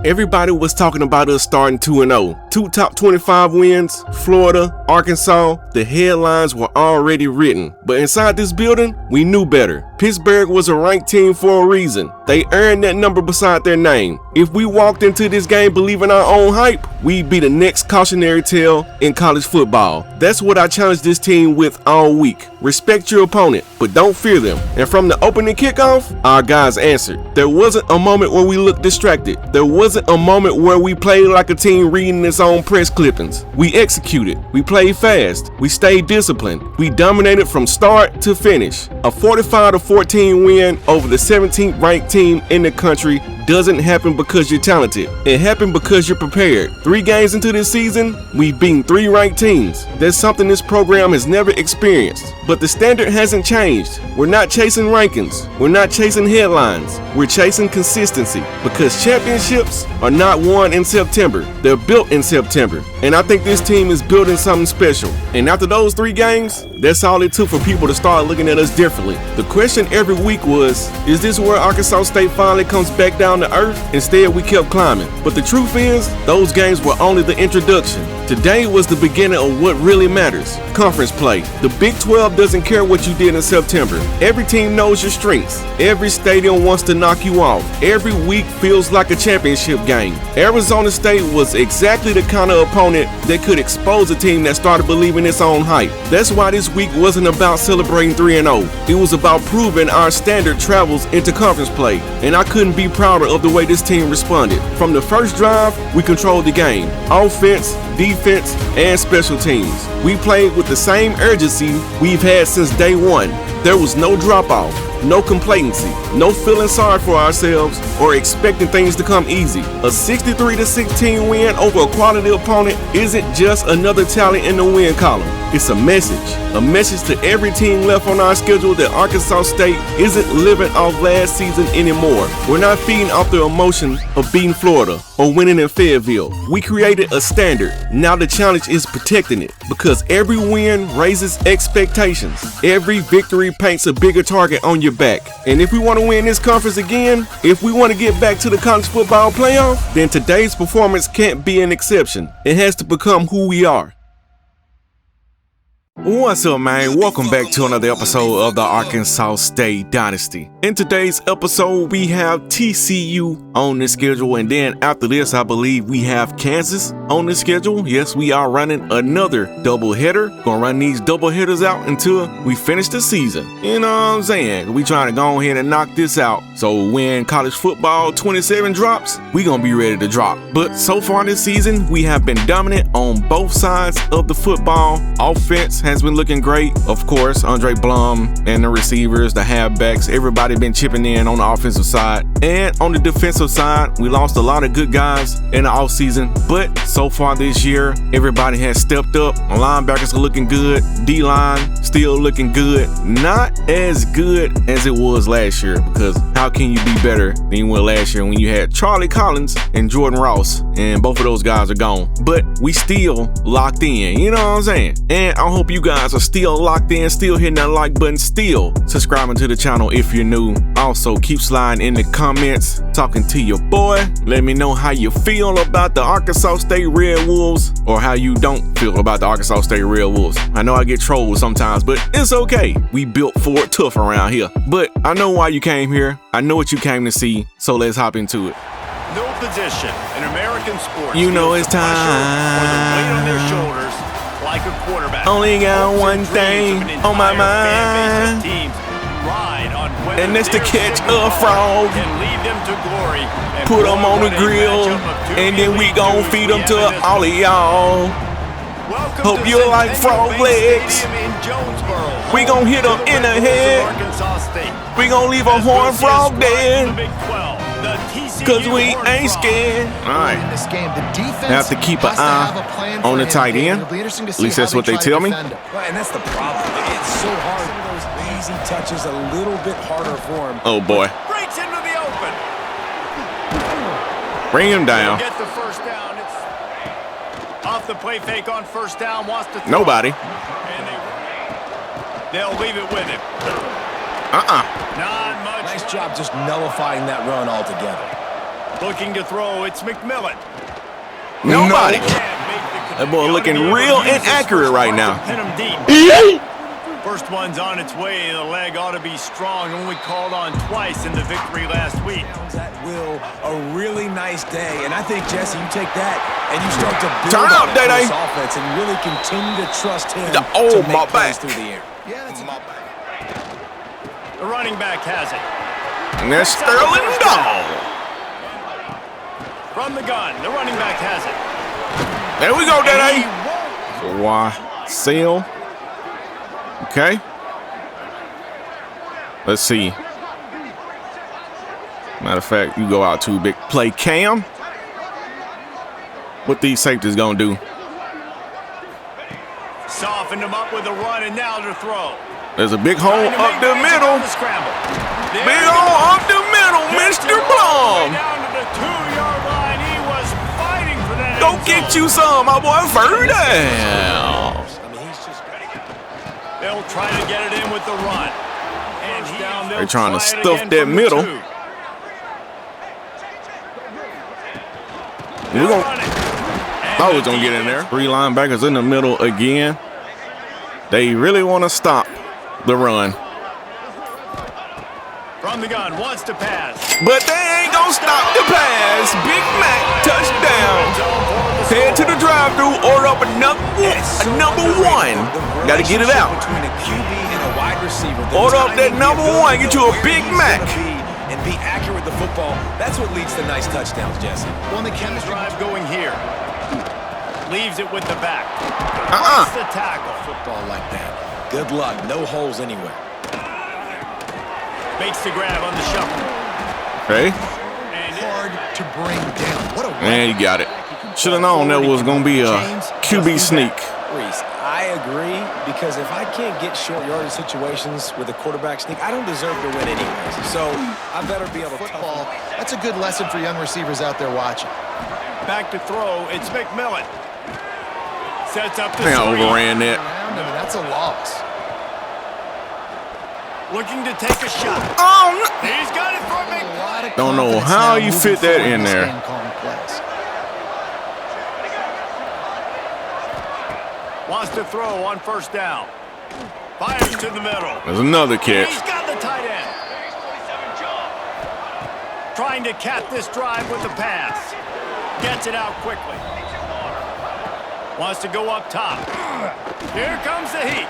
Everybody was talking about us starting 2-0. 2 top 25 wins, Florida, Arkansas, the headlines were already written. But inside this building, we knew better. Pittsburgh was a ranked team for a reason. They earned that number beside their name. If we walked into this game believing our own hype, we'd be the next cautionary tale in college football. That's what I challenged this team with all week. Respect your opponent, but don't fear them. And from the opening kickoff, our guys answered. There wasn't a moment where we looked distracted. There wasn't a moment where we played like a team reading its own press clippings. We executed. We played fast. We stayed disciplined. We dominated from start to finish. A 45-14 win over the 17th ranked team in the country doesn't happen because you're talented. It happened because you're prepared. 3 games into this season, we've beaten 3 ranked teams. That's something this program has never experienced. But the standard hasn't changed. We're not chasing rankings. We're not chasing headlines. We're chasing consistency. Because championships are not won in September. They're built in September. And I think this team is building something special. And after those 3 games, that's all it took for people to start looking at us differently. The question every week was, is this where Arkansas State finally comes back down to earth? Instead, we kept climbing. But the truth is, those games were only the introduction. Today was the beginning of what really matters. Conference play. The Big 12 doesn't care what you did in September. Every team knows your strengths. Every stadium wants to knock you off. Every week feels like a championship game. Arizona State was exactly the kind of opponent that could expose a team that started believing its own hype. That's why this week wasn't about celebrating 3-0. It was about proving our standard travels into conference play. And I couldn't be prouder of the way this team responded. From the first drive, we controlled the game. Offense, defense, and special teams. We played with the same urgency we've had since day one. There was no drop-off, no complacency, no feeling sorry for ourselves or expecting things to come easy. A 63-16 win over a quality opponent isn't just another tally in the win column. It's a message to every team left on our schedule that Arkansas State isn't living off last season anymore. We're not feeding off the emotion of beating Florida or winning in Fayetteville. We created a standard. Now the challenge is protecting it, because every win raises expectations. Every victory paints a bigger target on your back. And if we want to win this conference again, if we want to get back to the college football playoff, then today's performance can't be an exception. It has to become who we are. What's up, man? Welcome back to another episode of the Arkansas State Dynasty. In today's episode, we have TCU on the schedule, and then after this, I believe we have Kansas on the schedule. Yes, we are running another doubleheader. Gonna run these doubleheaders out until we finish the season. You know what I'm saying? We trying to go ahead and knock this out. So when college football 27 drops, we gonna be ready to drop. But so far this season, we have been dominant on both sides of the football. Offense has been looking great. Of course, Andre Blum and the receivers, the halfbacks, everybody been chipping in on the offensive side. And on the defensive side, we lost a lot of good guys in the offseason. But so far this year, everybody has stepped up. Linebackers are looking good. D-line still looking good. Not as good as it was last year, because how can you be better than you were last year when you had Charlie Collins and Jordan Ross, and both of those guys are gone. But we still locked in, you know what I'm saying? And I hope you guys are still locked in, still hitting that like button, still subscribing to the channel if you're new. Also, keep sliding in the comments, talking to your boy. Let me know how you feel about the Arkansas State Red Wolves, or how you don't feel about the Arkansas State Red Wolves. I know I get trolled sometimes, but it's okay. We built for it tough around here. But I know why you came here. I know what you came to see, so let's hop into it. No position in American sports. You know it's time. Or the weight on their shoulders like a quarterback. Only got one thing on my mind, and that's to catch a frog, put them on the grill, and then we gon' feed them to all of y'all. Hope you like frog legs. We gon' hit them in the head. We gon' leave a horned frog dead, cause we ain't scared. Alright, have to keep an eye on the tight end. At least that's what they tell me. And that's the problem. It's so hard. Some of those easy touches a little bit harder for him. Oh boy. Breaks into the open. Bring him down. Get the first down. It's off the play fake on first down. Wants to throw. Nobody. And they'll leave it with him. Not much. Nice job just nullifying that run altogether. Looking to throw, it's McMillan. Nobody. That That boy looking real inaccurate right now. Pin him deep. First one's on its way. The leg ought to be strong. Only called on twice in the victory last week. That will a really nice day, and I think, Jesse, you take that and you start to build Turn up, on Day-Day. this offense and really continue to trust him Oh, to my make plays back. through the air. Yeah, that's my back. The running back has it. And that's Sterling Dog. From the gun, the running back has it. There we go, And he Day-Day. won't. Why? Sale. Okay. Let's see. Matter of fact, you go out too big. Play Cam. What these safeties gonna do? Softened him up with a run, and now to throw. There's a big hole up the middle. Big Big hole up the middle, Mr. Blum. Down to the 2-yard line. He was fighting for that. Go end get zone. you some, my boy. Third down. They'll try to get it in with the run. And down, They're trying to try it stuff again that from the middle. 2. We're gonna, Running. And I the was gonna get in defense there. 3 linebackers in the middle again. They really want to stop the run, From the gun, wants to pass. but they ain't gonna stop the pass. Big Mac touchdown. Head to the drive-through, order up a number one. Got to get it out. Between a QB and a wide receiver. The Order up that timing, the number ability one. to Get know you a where Big he's Mac. gonna be and be accurate with the football. That's what leads to nice touchdowns, Jesse. Well, the chemistry drive going here. Leaves it with the back. Uh-uh. The tackle. Football like that. Good luck. No holes anywhere. Makes the grab on the shuffle. Okay, And Hard to bring down. What a and you got it. Should have known that was gonna be a QB sneak. Reese, I agree, because if I can't get short yardage situations with a quarterback sneak, I don't deserve to win anyways. So I better be able to football. That's a good lesson for young receivers out there watching. back to throw. It's McMillan. Sets up the I think I screen. overran that. Around him, and that's a loss. Looking to take a shot. Oh, He's got it for A McMillan. lot of Don't know confidence how now you moving fit that forward in this there. game, calling plays. Wants to throw on first down. Fires to the middle. there's another He's catch. got the tight end. Trying to cap this drive with the pass. Gets it out quickly. Wants to go up top. Here comes the heat.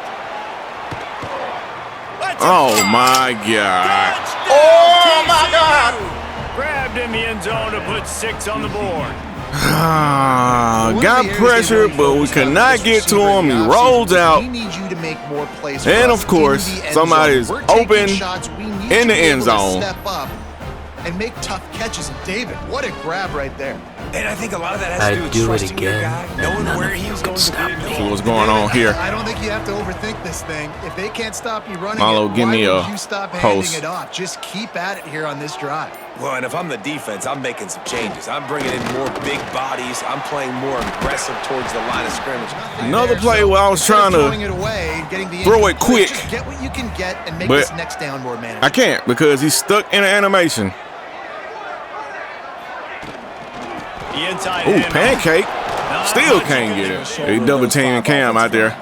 Let's Oh my God. Touchdown, Oh my God. TCU. Grabbed in the end zone to put 6 on the board. Got pressure, but we could not get to him. He rolls out. We need you to make more plays for And us of course, in the end somebody's zone. We're taking open shots. We need in the you to be end able to zone. Step up and make tough catches. And David, what a grab right there. And I think a lot of that has to do with trusting your guy, knowing where he's going to be. See what's going on here. I don't think you have to overthink this thing. If they can't stop you running Marlo, it, give why me would a you stop post. handing it off? Just keep at it here on this drive. Well, and if I'm the defense, I'm making some changes. I'm bringing in more big bodies. I'm playing more aggressive towards the line of scrimmage. Another There, play so where I was instead of trying throwing to it away, getting the throw it incomplete, quick. Just get what you can get and make But this next down more manageable. I can't because he's stuck in an animation. The inside Ooh, end. pancake. Still can't get it. They double teaming Cam out there.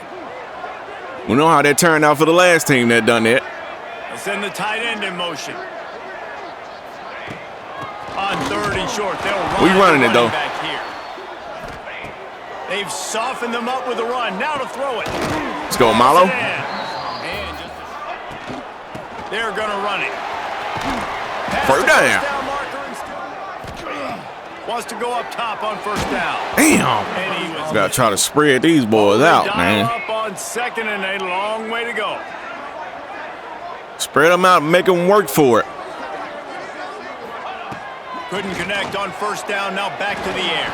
We know how that turned out for the last team that done that. Send the tight end in motion. On 3rd and short, they'll run. We running it, though. Back here. They've softened them up with a run. Now to throw it. Let's go, Malo. And they're going to run it. Pass First the down. marker and wants to go up top on first down. Damn. And he was Gotta try to spread these boys out, dial man. up on 2nd and a long way to go. Spread them out and make them work for it. Couldn't connect on first down, now back to the air.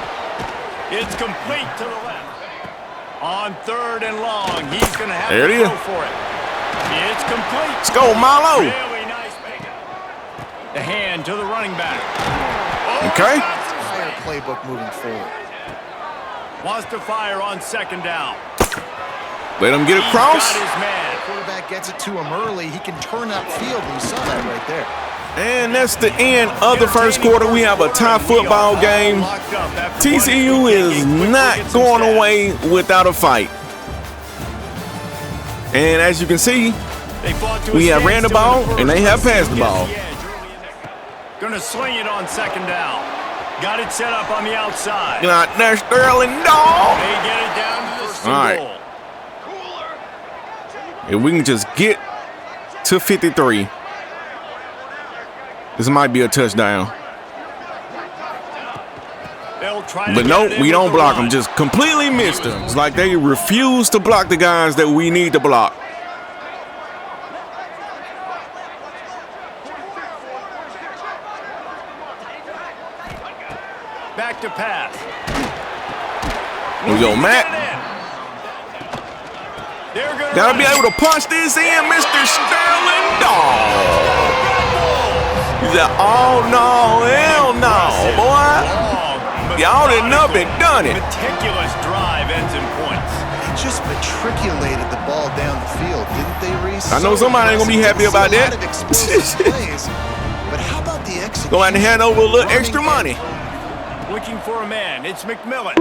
It's complete to the left. On 3rd and long, he's going to have There to it is. go for it. It's complete. Let's go, Malo. Really nice make. The hand to the running back. Oh, Okay. Fire playbook moving forward. Wants to fire on 2nd down. Let him get He's across. got his man. Quarterback gets it to him early. He can turn upfield, and you saw that right there. And that's the end of the first quarter. We have a tie football game. TCU is not going away without a fight. And as you can see, we have ran the ball and they have passed the ball. Gonna sling it on second down. Got it set up on the outside. Not there, Sterling, dog. They get it down to the first All right. If we can just get to 53, this might be a touchdown. But no, we don't block them. Just completely missed them. It's like they refuse to block the guys that we need to block. Back to pass. Here we go, Matt. Gotta be able to punch this in, Mr. Sterling. Dog. He said, oh no, hell no, boy. Y'all done up and done it. Meticulous drive ends in points. Just matriculated the ball down the field, didn't they, Reese? I know somebody ain't gonna be happy about that. But how about the execution? Go out and hand over a little extra money. Looking for a man. It's McMillan.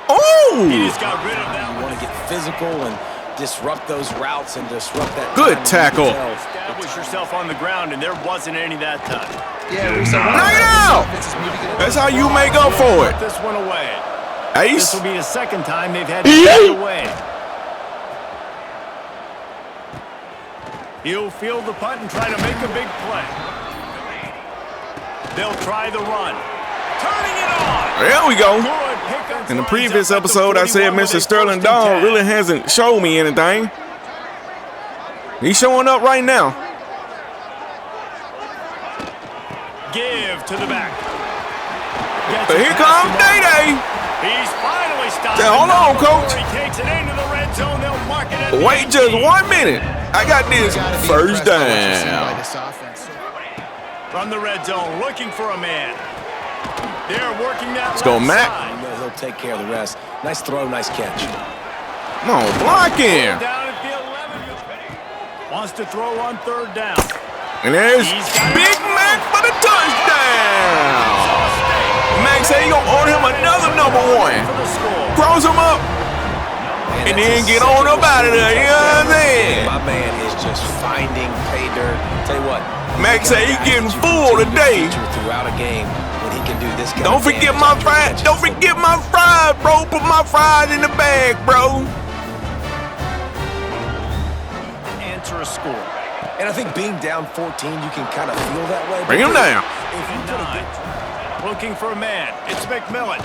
Oh! He just got rid of that You one. want to get physical and disrupt those routes and disrupt that. Good tackle. Establish yourself on the ground, and there wasn't any that time. Yeah, Reese, Knock it out! That's how you make up for it. Put this one away. Ace. This will be the second time they've had to take it away. He'll field the punt and try to make a big play. They'll try the run. Turning it on. There we go. Good pick. In the previous episode, I said Mr. Sterling Dog really hasn't showed me anything. He's showing up right now. Give to the back. But here comes Day-Day. He's finally stopped. Say, hold on, coach. He takes it into the red zone. They'll mark it at Wait just 1 minute. I got this first down. From the red zone, looking for a man. They're working that. Let's go, Matt. You know he'll take care of the rest. Nice throw, nice catch. Come on, block him. Down at the 11. Wants to throw on third down. And there's Big Mac for the touchdown. Mac said he gonna order him another #1. Cross him up. And then get on up out of there. You know what I'm saying? My man is just finding pay dirt. Tell you what. Mac said he's getting full today. Throughout a game when he can do this kind Don't of forget damage my after fries. catches. Don't forget my fries, bro. Put my fries in the bag, bro. Answer a score. And I think being down 14, you can kind of feel that way. Bring him down. If you looking for a man, it's McMillan.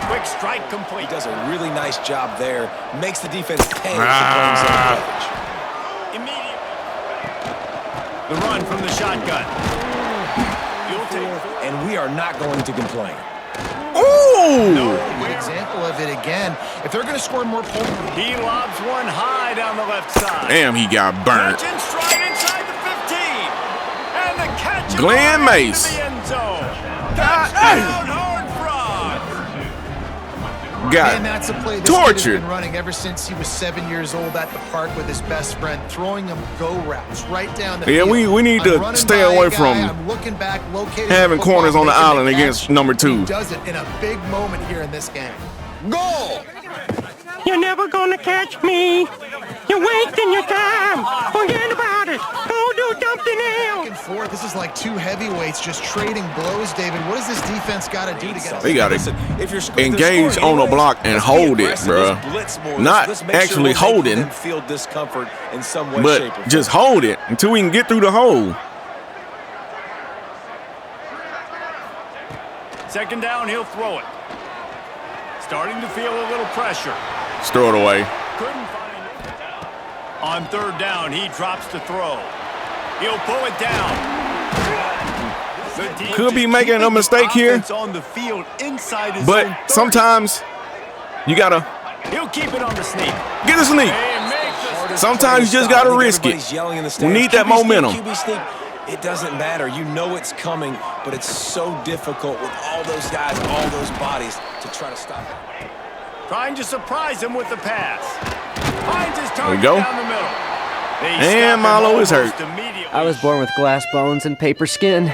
Quick strike complete. He does a really nice job there. Makes the defense pay for playing zone coverage. Immediately. The run from the shotgun. You'll take. And we are not going to complain. Ooh! Good example of it again. If they're going to score more points, He lobs one high down the left side. Damn, he got burnt. Catch and stride inside the 15. And the catch is Glenn into Mace. the end zone. Touchdown, Horned Frog. Got and that's a play this tortured. kid has been running ever since he was 7 years old at the park with his best friend, throwing him go routes right down the Yeah, field. we need to I'm running stay by a away guy, from I'm looking back, locating having the football, corners on the making island catch. against #2. He does it in a big moment here in this game. Goal! You're never gonna catch me. You're wasting your time. Forget about it. Go do something Back else. and forth. This is like two heavyweights just trading blows, David. What does this defense got to do to get They got to If you're engage scoring on the anyways, block and let's be hold it, aggressive. bruh. Let's blitz more. Not Let's make actually sure we're making holding. them feel discomfort in some way, shape, or But form. just hold it until we can get through the hole. Second down, he'll throw it. Starting to feel a little pressure. Just throw it away. Couldn't find it. On third down, he drops to throw. He'll pull it down. Could be making a mistake here, On the field inside his but own 30. sometimes you gotta He'll keep it on the sneak. get a sneak. And make the Sometimes you just gotta risk it. We need that momentum. QB sneak. It doesn't matter. You know it's coming, but it's so difficult with all those guys, all those bodies to try to stop it. Trying to surprise him with the pass. Finds his we target go. down the middle. And Milo is hurt. I was born with glass bones and paper skin.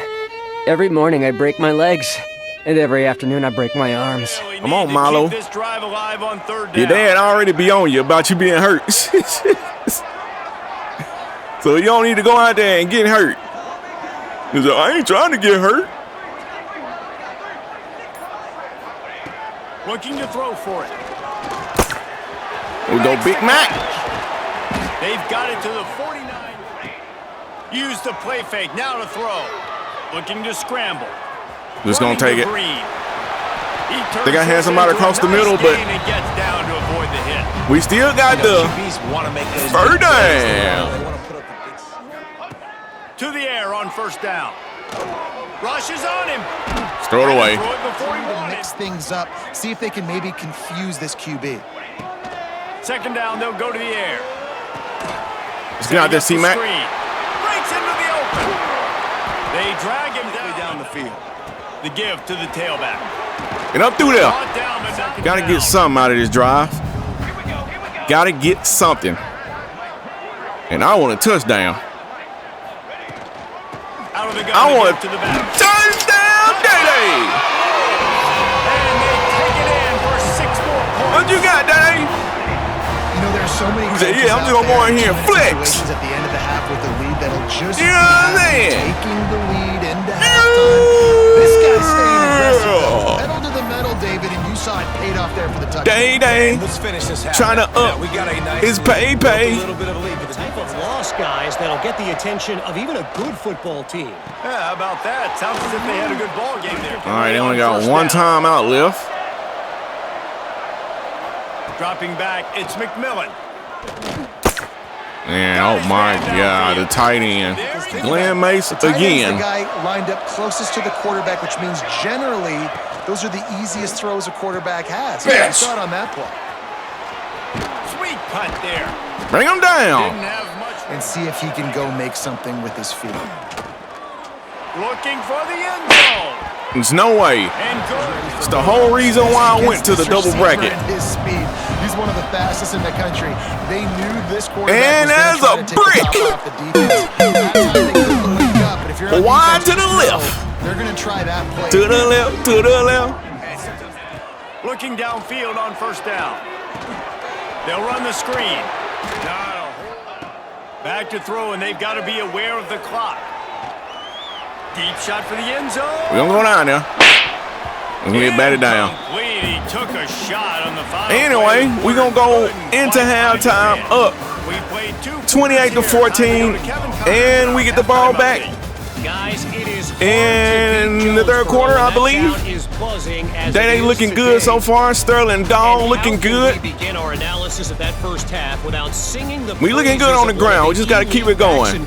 Every morning I break my legs, and every afternoon I break my arms. Come on, Milo. This drive alive on third down. Your dad already be on you about you being hurt. So you don't need to go out there and get hurt. He's like, I ain't trying to get hurt. Looking to throw for it. We go Big Mac. They've got it to the 49. Use the play fake. Now to throw. Looking to scramble. Just gonna take it. I Think I had somebody across the middle, but gets down to avoid the hit. we still got the third down. To the air on first down. Rushes on him. Throw it away. Throw it before he To wanted. mix things up, see if they can maybe confuse this QB. Second down, they'll go to the air. Let's get out there, C-Mac. Breaks into the open. They drag him down the field. The give to the tailback. And up through there. Brought down, but knocked Got to down. get something out of this drive. Got to get something. And I want a touchdown. Out of the gun, I want to the back. touchdown, Day-Day. And they take it in for 6 more points. What you got, Day? You know, there's so many said, coaches yeah, I'm out just gonna go there in here and in flex. situations at the end of the half with the lead that'll just You know what I'm saying? taking the lead into halftime. This guy's staying aggressive. though. Pedal to the metal, David, and you saw it paid off there for the touchdown. Day-Day. Let's finish this half. Trying to Now, up we got a nice his lead. pay. A little bit of a lead, but the Type of loss, guys, that'll get the attention of even a good football team. Yeah, how about that? Sounds as if they had a good ball game there. All right, they only got First one down. timeout left. Dropping back, it's McMillan. Man, oh my God, the tight end. Glenn Mace Tight end's again. the guy lined up closest to the quarterback, which means generally those are the easiest throws a quarterback has. You saw it on that play. Sweet punt there. Bring him Didn't down. have much. And see if he can go make something with his feet. Looking for the end zone. There's no way. And good. It's the whole reason why I went to the double bracket. His speed. He's one of the fastest in the country. They knew this quarterback And was there's gonna a try to take the brick. top off the defense. That time they couldn't wake up, but if you're on Wide defense, to the you know left. They're going to try that play. To the left, to the left. Looking downfield on first down. They'll run the screen. Back to throw, and they've got to be aware of the clock. Deep shot for the end zone. We're going to go down there. We're going to get batted down. Incomplete. He took a shot on the final Anyway, play. we're going to go into halftime up We played 2 28-14, and we get the ball back. Guys, it is In the third quarter, I believe. They looking good so far. Sterling Dahl looking good. We begin our analysis of that first half without singing the We looking good on the ground. We just got to keep it going.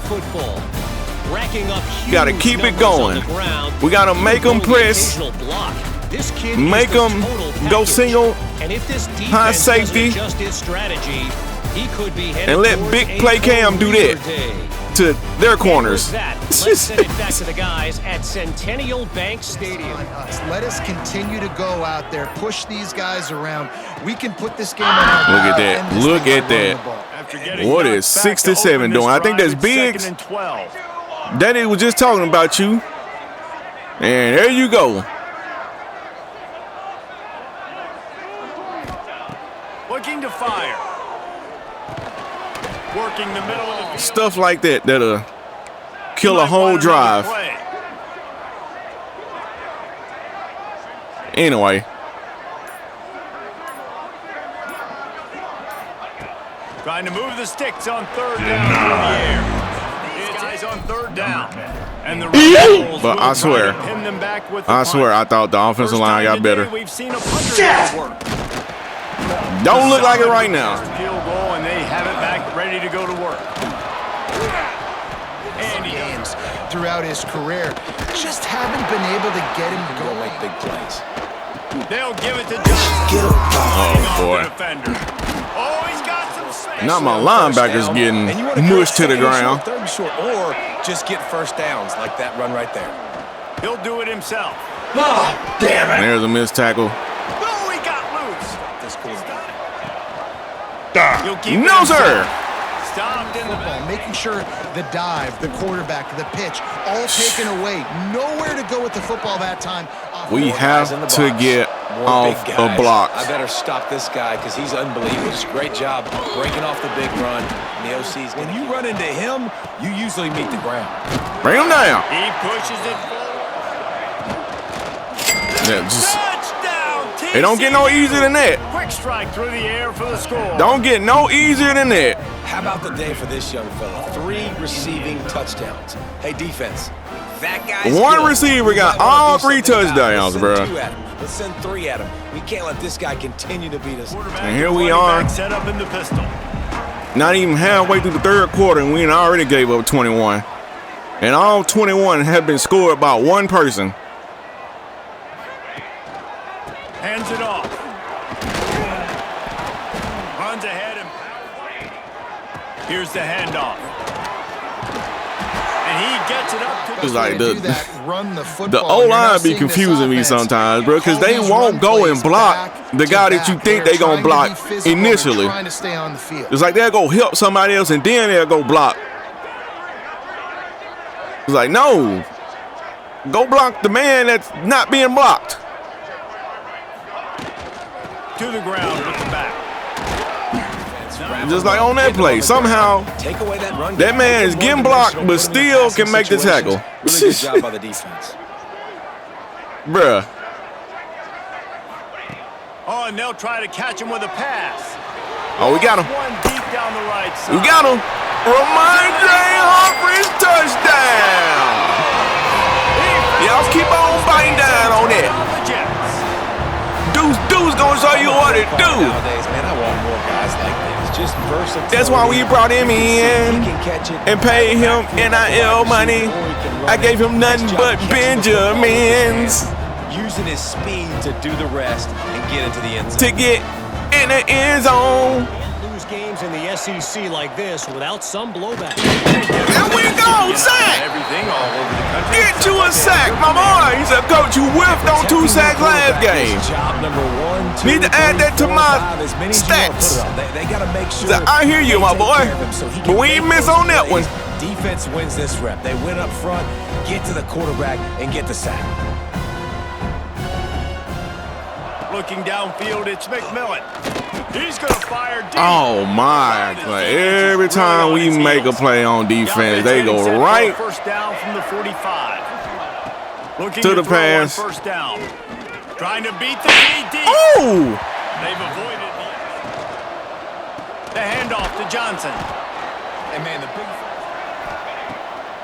Got to keep it going. We got to make them press, make them go single, high safety, and let Big Play Cam do that to their corners. Let's send it back to the guys at Centennial Bank Stadium. Let us continue to go out there, push these guys around. We can put this game on our Look at back, that. end this Look thing at by running that. the ball. After getting What knocked is back 6 to to 7 open doing? this I think drive, that's it's Biggs. 2nd and 12. Daddy was just talking about you. And there you go. Looking to fire. Working the middle of the field. Stuff like that that'll kill a whole drive. Anyway, Trying to move the sticks on third down in the air. These guys on third down. And the Rebels But will I swear, try to pin them back with the I swear, I punt. thought the offensive First line time got better. today We've seen a punter work. Don't look like it right now. First field goal, and they have it back ready to go to work. And he Games throughout his career, just haven't been able to get him Go going. make big plays. they'll give it to Johnson. Oh, boy. Defender. Oh, he's got some space. Now my linebackers getting And you wanna mushed to the go second and ground. short, third and short, or just get first downs like that run right there. He'll do it himself. There's a missed tackle. Oh, he got loose. This quarterback. He'll keep it No, sir. himself. stopped in the football, making sure the dive, the quarterback, the pitch, all taken away. Nowhere to go with the football that time. We have to get off a block. I better stop this guy because he's unbelievable. Just great job breaking off the big run. And the OC's when you run into him, you usually meet the ground. Bring him down. He pushes it forward. Yeah, just, Touchdown, it don't get no easier than that. Quick strike through the air for the score. Don't get no easier than that. How about the day for this young fella? 3 receiving touchdowns. Hey, defense. That guy's One good. receiver got all 3 touchdowns, bro. Let's send 3 at him. We can't let this guy continue to beat us. And here we are. Set up in the pistol. Not even halfway through the third quarter, and we already gave up 21. And all 21 have been scored by one person. Hands it off. Runs ahead and here's the handoff. And he gets it up to It's like the the O-line be confusing me sometimes, bro, because they won't go and block the guy that you think they gonna block initially. It's like they'll go help somebody else and then they'll go block. It's like, no, go block the man that's not being blocked. to the ground with the back. Just like on that play, somehow Take away that run. that man is getting blocked but still can make the tackle. Really good job by the defense. Bruh. Oh, and they'll try to catch him with a pass. Oh, we got him. One deep down the right side. We got him. Ramondre Humphries touchdown. Y'all keep on biting down on that. Deuce gonna show you what it do. Nowadays, man, I want more guys like this. Just versatility. That's why we brought him in and paid him NIL money. I gave him nothing but Benjamins Using his speed to do the rest and get into the end zone. to get in the end zone. Lose games in the SEC like this without some blowback. There we go, sack. Everything all over the country. Get you a sack, my boy. He said, Coach, you whiffed on 2 sacks last game. Job number 1, 2, Need to add that to 3, 4, my 5, as many as you want to stats. put it on. They gotta make sure. So I hear you, they my take boy. care of him so he But can we ain't make miss those on that plays. one. Defense wins this rep. They win up front, get to the quarterback, and get the sack. Looking downfield, it's McMillan. He's going to fire deep. Oh, my. Like, every time we make a play on defense, they go right First down from the 45. Looking to the throw on pass. First down. Trying to beat the DD. Oh! They've avoided the handoff to Johnson. And man, the big.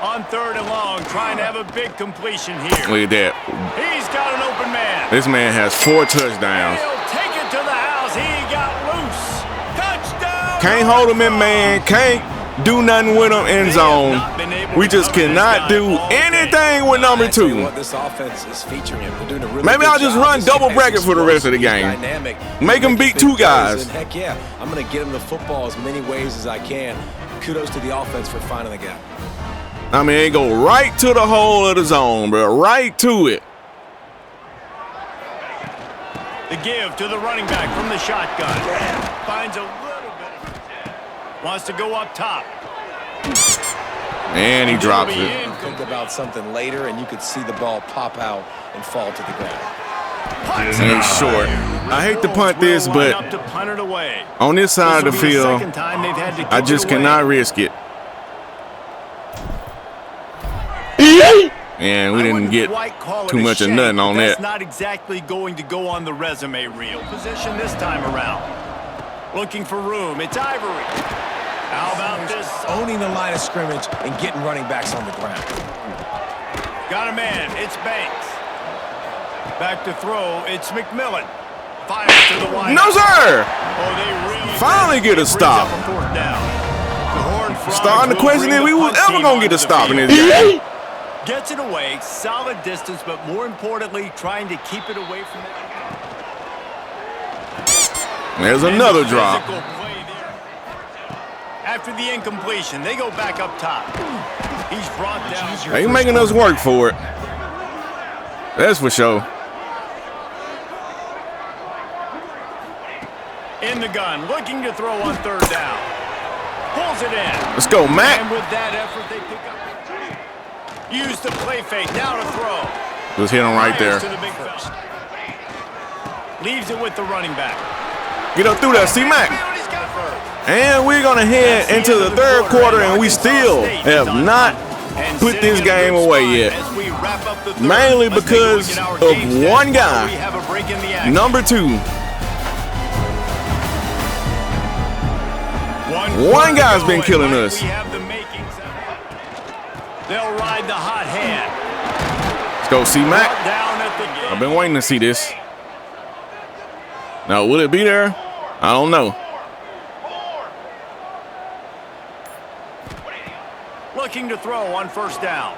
On 3rd and long, trying to have a big completion here. Look at that. He's got an open man. This man has 4 touchdowns. He'll take it to the house. He got loose. Touchdown. Can't hold him in man. Can't do nothing with him in zone. We just cannot do anything with number 2. What this offense is featuring him. They're doing a really Maybe good I'll just job. run This double guy's bracket for the rest of the explosive, game. he's dynamic. Make him beat Big 2 plays, guys. and heck yeah, I'm going to get him the football as many ways as I can. Kudos to the offense for finding the gap. I mean, it go right to the hole of the zone, bro. Right to it. The give to the running back from the shotgun. Finds a little bit. Wants to go up top. And he drops it. Think about something later, and you could see the ball pop out and fall to the ground. And he's short. I hate to punt this, but on this side of the field, I just cannot risk it. And we didn't get too much of nothing on that. That's not exactly going to go on the resume reel. Position this time around. Looking for room. It's Ivory. How about this? Owning the line of scrimmage and getting running backs on the ground. Got a man. It's Banks. Back to throw. It's McMillan. Fires to the wide. No, sir. Oh, they really Finally get a stop. Starting to question if we was ever going to get a stop in this game. Gets it away, solid distance, but more importantly, trying to keep it away from it. There's another drop. After the incompletion, they go back up top. He's brought down. They making us work for it. That's for sure. In the gun, looking to throw on 3rd down. Pulls it in. Let's go, Mac. And with that effort, they pick up. Use the play fake. Now to throw. Just hit him right there. To the big first. Leaves it with the running back. Get up through that, C-Mac. And we're going to head into the third quarter, and we still have not put this game away yet. Mainly because of one guy, number 2. One guy's been killing us. They'll ride the hot hand. Let's go, C-Mac. I've been waiting to see this. Now, will it be there? I don't know. Looking to throw on first down.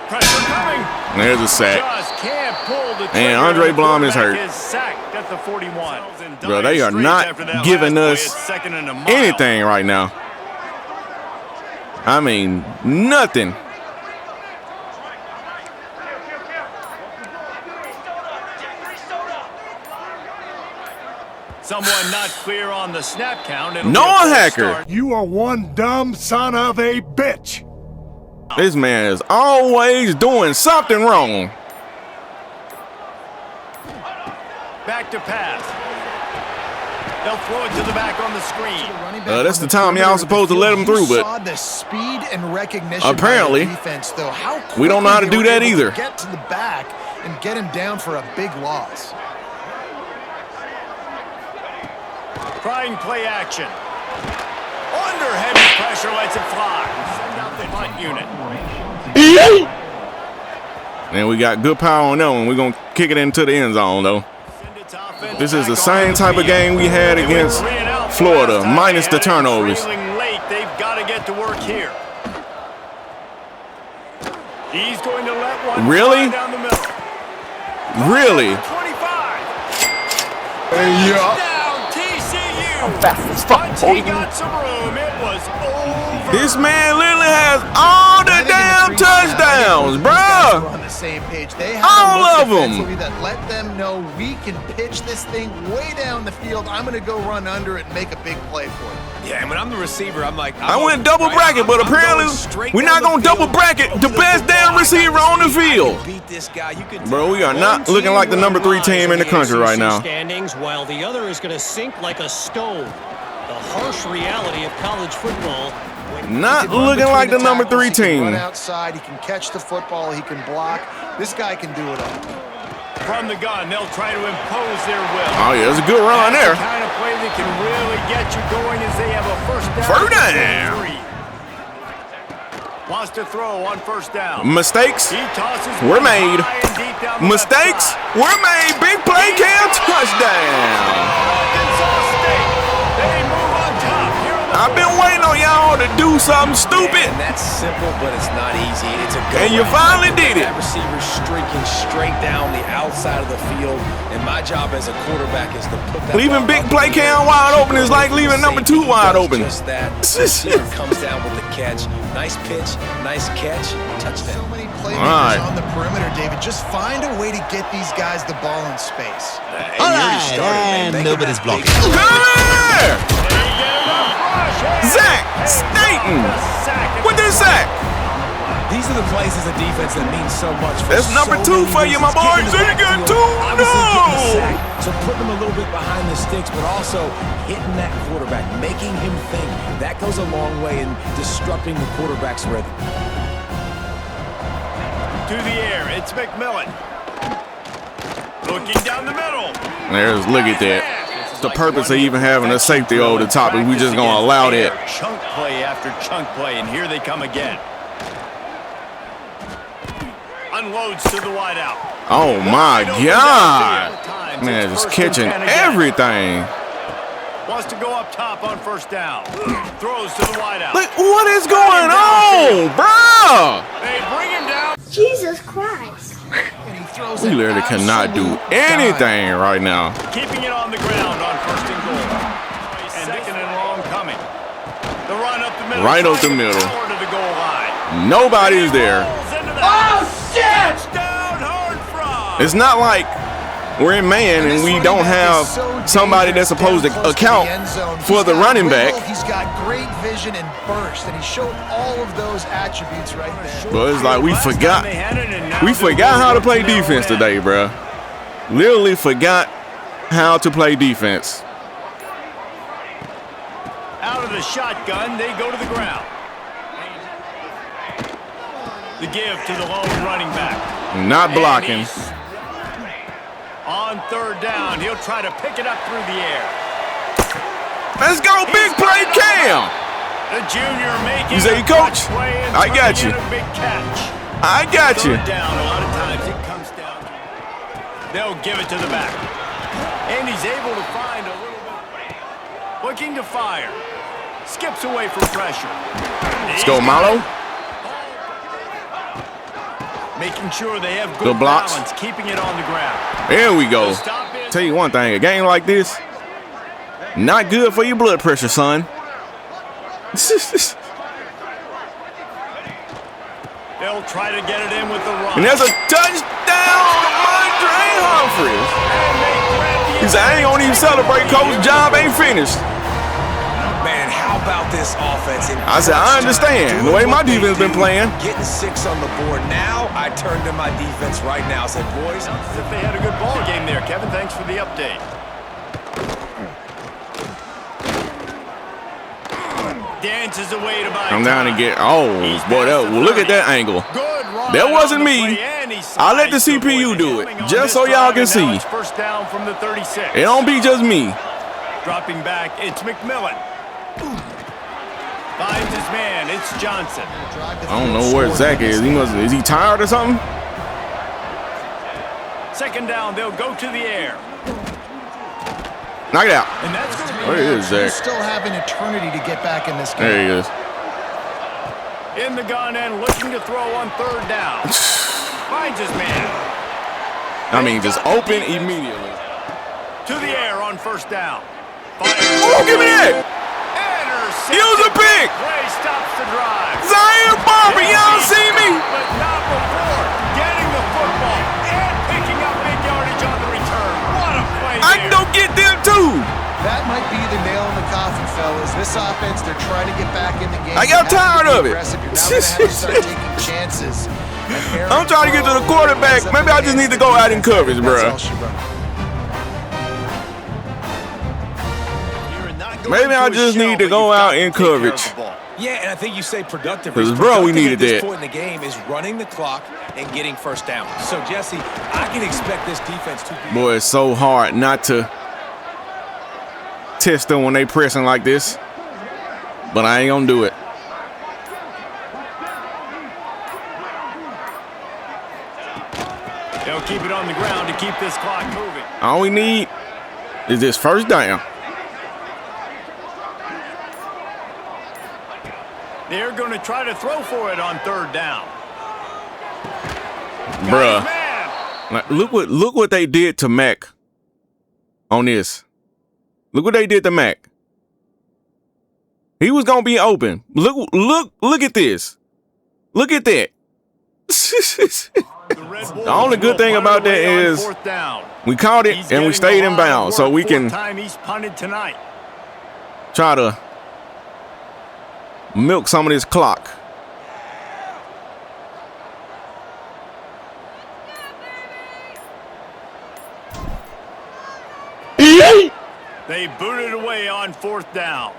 Pressure coming. There's a sack. Just can't pull the and Andre Blom is hurt. Is sacked at the 41. Bro, they are not giving us anything right now. I mean, nothing. Someone not clear on the snap count. Noah Hacker. You are one dumb son of a bitch. This man is always doing something wrong. Back to pass. They'll throw it to the back on the screen. That's the time y'all supposed to let him through, but the speed and recognition apparently defense, though, how we don't know how to do that either. Get to the back and get him down for a big loss. Trying play action. Under heavy pressure, lets it fly. Send out the punt unit. And we got good power on that one. We're going to kick it into the end zone, though. This is the same type of game we had against Florida, minus the turnovers. They've got to get to work here. He's going to let one really? down the middle. Really? 25. Down TCU. He got some room. It was over. This man literally has all the damn touchdowns, bruh. On the same page. They have all of them. That let them know we can pitch this thing way down the field. I'm going to go run under it and make a big play for it. Yeah, and when I'm the receiver, I'm like, I went double bracket, but apparently we're not going to double bracket the best damn receiver on the field. Bro, we are not looking like the number 3 team in the country right now. Standings, while the other is going to sink like a stone. The harsh reality of college football. Not looking like the number 3 team. He can run outside, he can catch the football, he can block. This guy can do it all. From the gun, they'll try to impose their will. Oh, yeah, that's a good run there. The kind of play that can really get you going as they have a first down. First down. Wants to throw on first down. Mistakes He tosses were made. Mistakes were made. Big play, Cam, touchdown. I've been waiting on y'all to do something stupid. And that's simple, but it's not easy. It's a good and you finally did it. That receiver streaking straight down the outside of the field, and my job as a quarterback is to put that. Leaving big play Cam wide open is like leaving number 2 wide open. Just that. Receiver comes down with the catch. Nice pitch, nice catch, touchdown. So many playmakers on the perimeter, David. Just find a way to get these guys the ball in space. All right, and nobody's blocking. Zach Staten with this sack. These are the plays as a defense that mean so much. That's number 2 for you, my boy. So you got 2. No. So putting them a little bit behind the sticks, but also hitting that quarterback, making him think. That goes a long way in disrupting the quarterback's rhythm. To the air, it's McMillan. Looking down the middle. Look at that. The purpose of even having a safety over the top is we just gonna allow that. Chunk play after chunk play, and here they come again. Unloads to the wideout. Oh my God! Man, just catching everything. Wants to go up top on first down. Throws to the wideout. Look, what is going on, bro? They bring him down. Jesus Christ. We literally cannot do anything right now. Keeping it on the ground on first and goal. And second and long coming. The run up the middle. Right up the middle. To the goal line. Nobody is there. Oh, shit! Down hard front. It's not like we're in man and we don't have somebody that's supposed to account for the running back. He's got great vision and burst, and he showed all of those attributes right there. But it's like we forgot how to play defense today, bro. Literally forgot how to play defense. Out of the shotgun, they go to the ground. The give to the lone running back. Not blocking. On third down, he'll try to pick it up through the air. Let's go, big play, Cam. The junior making You say, Coach, I got you. a big catch. I got you. Third down, a lot of times it comes down to they'll give it to the back. And he's able to find a little bit. Looking to fire. Skips away from pressure. Let's go, Malo. Making sure they have good blocks. balance, keeping it on the ground. There we go. Tell you one thing, a game like this, not good for your blood pressure, son. They'll try to get it in with the run. And there's a touchdown to Andre Humphries. He said, I ain't gonna even celebrate, coach. Job ain't finished. Man, how about this offense? I said, I understand. The way my defense been playing. Getting 6 on the board. Now I turn to my defense right now. I said, boys. As if they had a good ball game there. Kevin, thanks for the update. Dances away to Byron. I'm down to get, oh, boy, look at that angle. That wasn't me. I let the CPU do it, just so y'all can see. First down from the 36. It don't be just me. Dropping back, it's McMillan. Finds his man, it's Johnson. I don't know where Zach is. Is he tired or something? Second down, they'll go to the air. Knock it out. And that's going to be Where is Zach? You still have an eternity to get back in this game. There he is. in the gun and looking to throw on third down. Finds his man. I mean, just open immediately. To the air on first down. Oh, give me that! Use a pick! Ray stops the drive. Zaire Barber, y'all see me? But not before getting the football and picking up big yardage on the return. What a play I can go get them too. That might be the nail in the coffin, fellas. This offense, they're trying to get back in the game. I got tired of it. You're now going to have to start taking chances. I'm trying to get to the quarterback. Maybe I just need to go out in coverage, bro. Maybe I just need to go out in coverage. Yeah, and I think you say productive. Because, bro, we needed at this that. point in the game is running the clock and getting first down. So, Jesse, I can expect this defense to be... Boy, it's so hard not to test them when they pressing like this. But I ain't going to do it. They'll keep it on the ground to keep this clock moving. All we need is this first down. They're going to try to throw for it on third down. Bruh. Like, look what they did to Mac on this. Look what they did to Mac. He was going to be open. Look at this. Look at that. The only good thing about that is we caught it and we stayed in bounds, so we can try to milk some of this clock. They booted away on fourth down.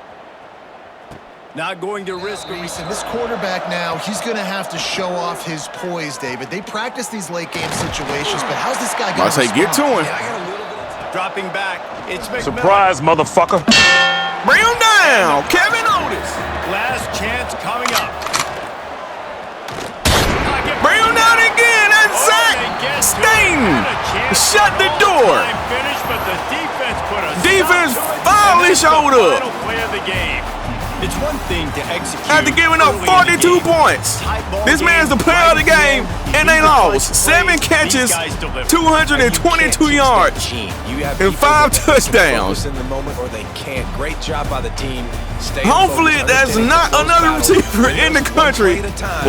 Not going to risk a reset. This quarterback now, he's going to have to show off his poise, David. They practice these late game situations, but how's this guy going to respond? Get to him. Dropping back, it's McMillan. Surprise, motherfucker. Bring him down, Kevin Otis. Last chance coming up. Bring him down again, and Zach Staten. Shut the door. Finish, but the defense put a defense finally showed up. Final play of the game. It's one thing to execute. After giving up 42 points, this man's the player of the game, and they lost. 7 catches, 222 yards, and 5 touchdowns. Great job by the team. Hopefully, there's not another receiver in the country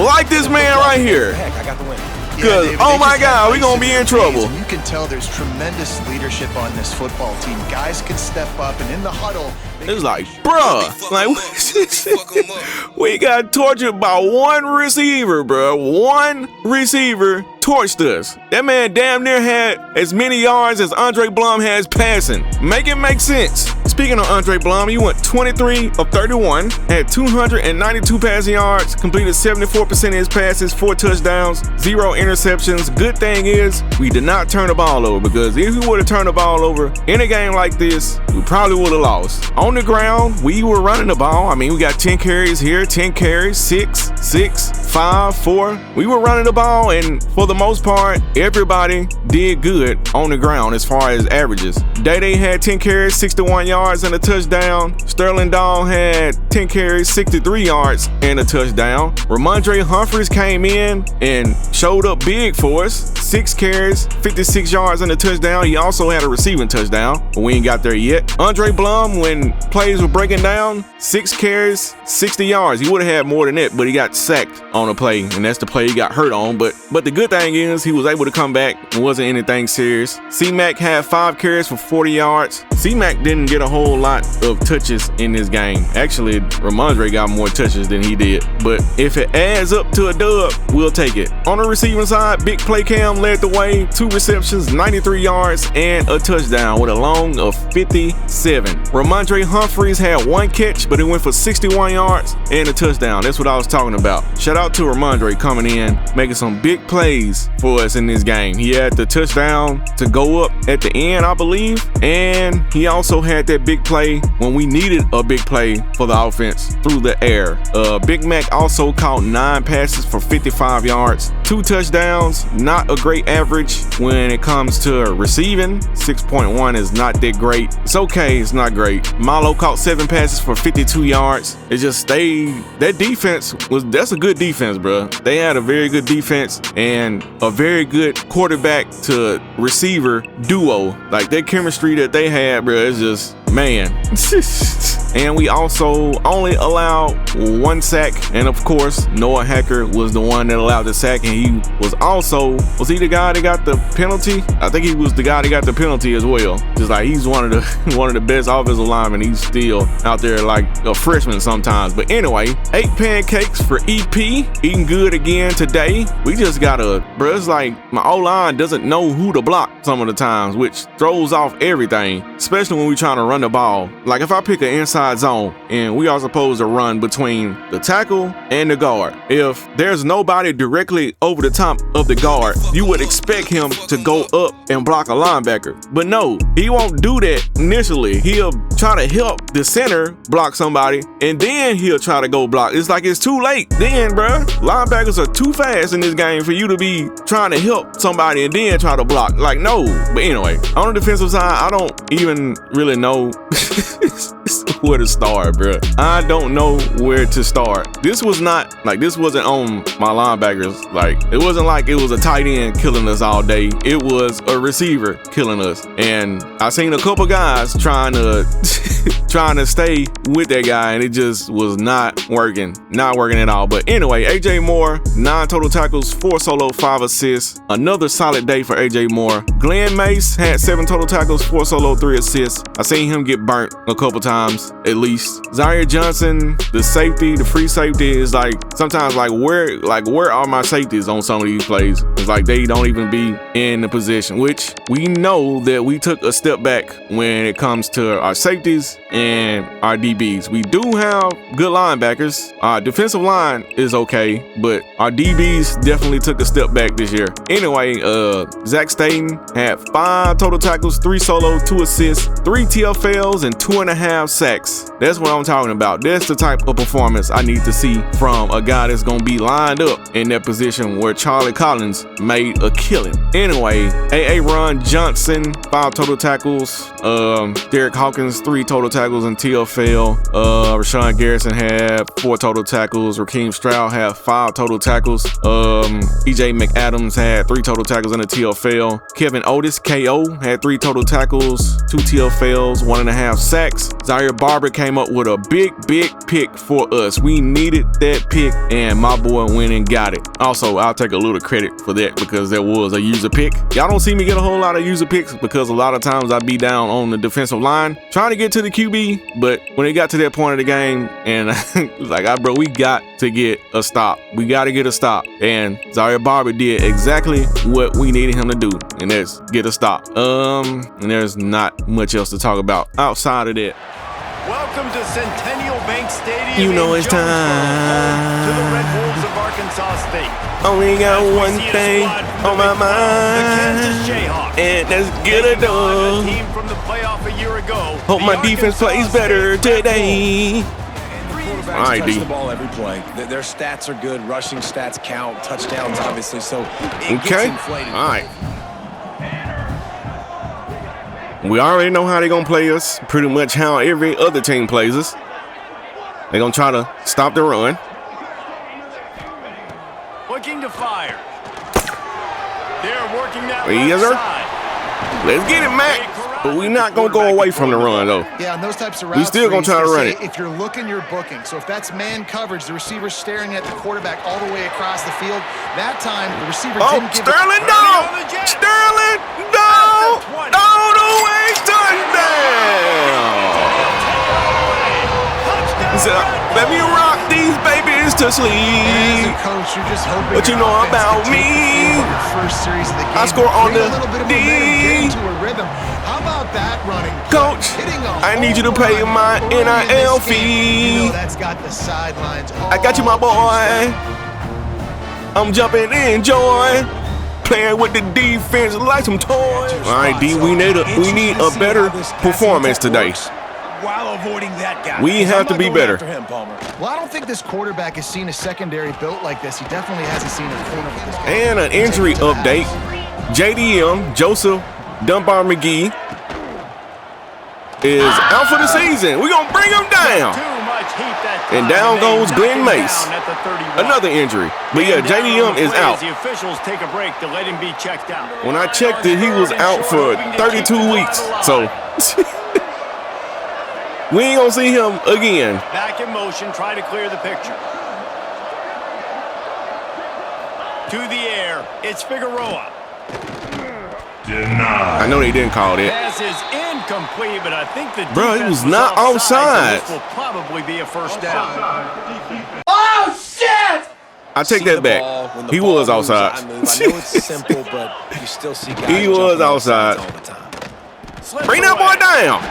like this man right here. I got the win. Because, David, oh they my just God, have we're going to be in ice their trouble. veins, and you can tell there's tremendous leadership on this football team. Guys can step up, and in the huddle, It's like, bruh, like, we got tortured by one receiver, bruh. One receiver torched us. That man damn near had as many yards as Andre Blum has passing. Make it make sense. Speaking of Andre Blum, he went 23 of 31, had 292 passing yards, completed 74% of his passes, 4 touchdowns, 0 interceptions. Good thing is, we did not turn the ball over, because if we would have turned the ball over in a game like this, we probably would have lost. On the ground, we were running the ball. I mean, we got 10 carries here, 10 carries, 6, 5, 4. We were running the ball, and for the most part, everybody did good on the ground as far as averages. Day had 10 carries, 61 yards and a touchdown. Sterling Dahl had 10 carries, 63 yards and a touchdown. Ramondre Humphries came in and showed up big for us. 6 carries, 56 yards and a touchdown. He also had a receiving touchdown, but we ain't got there yet. Andre Blum, when plays were breaking down, 6 carries, 60 yards. He would have had more than that, but he got sacked on a play, and that's the play he got hurt on. But the good thing is, he was able to come back. It wasn't anything serious. C-Mac had 5 carries for 40 yards. C-Mac didn't get a whole lot of touches in this game. Actually, Ramondre got more touches than he did. But if it adds up to a dub, we'll take it. On the receiving side, Big Play Cam led the way. 2 receptions, 93 yards, and a touchdown with a long of 57. Ramondre Humphries had 1 catch, but it went for 61 yards and a touchdown. That's what I was talking about. Shout out to Ramondre coming in, making some big plays for us in this game. He had the touchdown to go up at the end, I believe, and he also had that big play when we needed a big play for the offense through the air. Big Mac also caught 9 passes for 55 yards, 2 touchdowns. Not a great average when it comes to receiving. 6.1 is not that great. It's okay, it's not great. Milo caught 7 passes for 52 yards. It just stayed. That defense that's a good defense, bro. They had a very good defense and a very good quarterback to receiver duo. Like, that chemistry that they had, bro, it's just, man. And we also only allowed 1 sack, and of course Noah Hacker was the one that allowed the sack, and he was he the guy that got the penalty? I think he was the guy that got the penalty as well. Just like, he's one of the best offensive linemen. He's still out there like a freshman sometimes. But anyway, 8 pancakes for EP, eating good again today. We just gotta, bro, it's like my O-line doesn't know who to block some of the times, which throws off everything, especially when we're trying to run the ball. Like, if I pick an inside zone and we are supposed to run between the tackle and the guard, if there's nobody directly over the top of the guard, you would expect him to go up and block a linebacker. But no, he won't do that initially. He'll try to help the center block somebody, and then he'll try to go block. It's like it's too late then, bruh. Linebackers are too fast in this game for you to be trying to help somebody and then try to block. Like, no. But anyway, on the defensive side, I don't even really know where to start, bro. I don't know where to start. This wasn't on my linebackers. Like, it wasn't like it was a tight end killing us all day. It was a receiver killing us. And I seen a couple guys trying to stay with that guy, and it just was not working at all. But anyway, AJ Moore, 9 total tackles, 4 solo, 5 assists. Another solid day for AJ Moore. Glenn Mace had 7 total tackles, 4 solo, 3 assists. I seen him get burnt a couple times at least. Zaire Johnson, the free safety, is like, sometimes like where are my safeties on some of these plays? It's like they don't even be in the position, which we know that we took a step back when it comes to our safeties and our DBs. We do have good linebackers. Our defensive line is okay, but our DBs definitely took a step back this year. Anyway, Zach Staten had 5 total tackles, 3 solo, 2 assists, 3 TFLs, and 2.5 sacks. That's what I'm talking about. That's the type of performance I need to see from a guy that's gonna be lined up in that position where Charlie Collins made a killing. Anyway, Ron Johnson, 5 total tackles. Derek Hawkins, 3 total tackles in TFL. Rashawn Garrison had 4 total tackles. Raheem Stroud had 5 total tackles. EJ McAdams had 3 total tackles in the TFL. Kevin Otis, KO, had 3 total tackles, 2 TFLs, 1.5 sacks. Zaire Barber came up with a big pick for us. We needed that pick, and my boy went and got it. Also, I'll take a little credit for that because there was a user pick. Y'all don't see me get a whole lot of user picks because a lot of times I be down on the defensive line trying to get to the QB, but when it got to that point of the game and like, bro, we got to get a stop. We got to get a stop. And Zaire Barber did exactly what we needed him to do, and that's get a stop. And there's not much else to talk about outside of that. Welcome to Centennial Bank Stadium. You know it's Jonesboro, time to the Red Wolves of Arkansas State. Only got one thing on my mind, the Kansas Jayhawks. and that's get a A dub. team from the playoff a year ago. Hope my defense plays better today. Quarterbacks All right, touch D. the ball every play. Their stats are good. Rushing stats count. Touchdowns, obviously. So it gets Okay. inflated. All right. We already know how they're going to play us. Pretty much how every other team plays us. They're going to try to stop the run. Looking to fire. They're working that Yes, sir. left side. Let's get it, Mac. But we're not going to go away from the run, though. Yeah, and those types of routes, We still gonna try to run it. If you're looking, you're booking. So if that's man coverage, the receiver's staring at the quarterback all the way across the field. That time, the receiver Oh, didn't give Sterling, it. no! Sterling, no! All the way, touchdown! He said, let me rock these babies to As a sleep. coach, you're just hoping What you your know offense about can take the me? field on the first series of the game. I score on Bring the a little bit of D. momentum, get into a rhythm. How about that running? Coach, Hitting a I need you to home pay run my early in this NIL game. fee. You know that's got the sidelines all I got you, my boy. I'm jumping in joy. Playing with the defense like some toys. All right, D, we need a better performance today. While avoiding that guy. We have to be better. After him, Palmer. Well, I don't think this quarterback has seen a secondary built like this. He definitely hasn't seen a corner with this guy. And an injury update. JDM, Joseph Dunbar McGee, is out for the season. We're going to bring him down. And down goes Glenn Mace. Another injury. But yeah, JDM is out. The officials take a break to let him be checked out. When I checked it, he was out for 32 weeks. So we ain't going to see him again. Back in motion, try to clear the picture. To the air, it's Figueroa. I know they didn't call that. Pass is incomplete, but I think the Bro, defense it was not offside. offside. So this will probably be a first down. I take that back. He was outside. I know it's simple, but you still see guys He was jumping off outside. sides all the time. Slips Bring that boy away. down.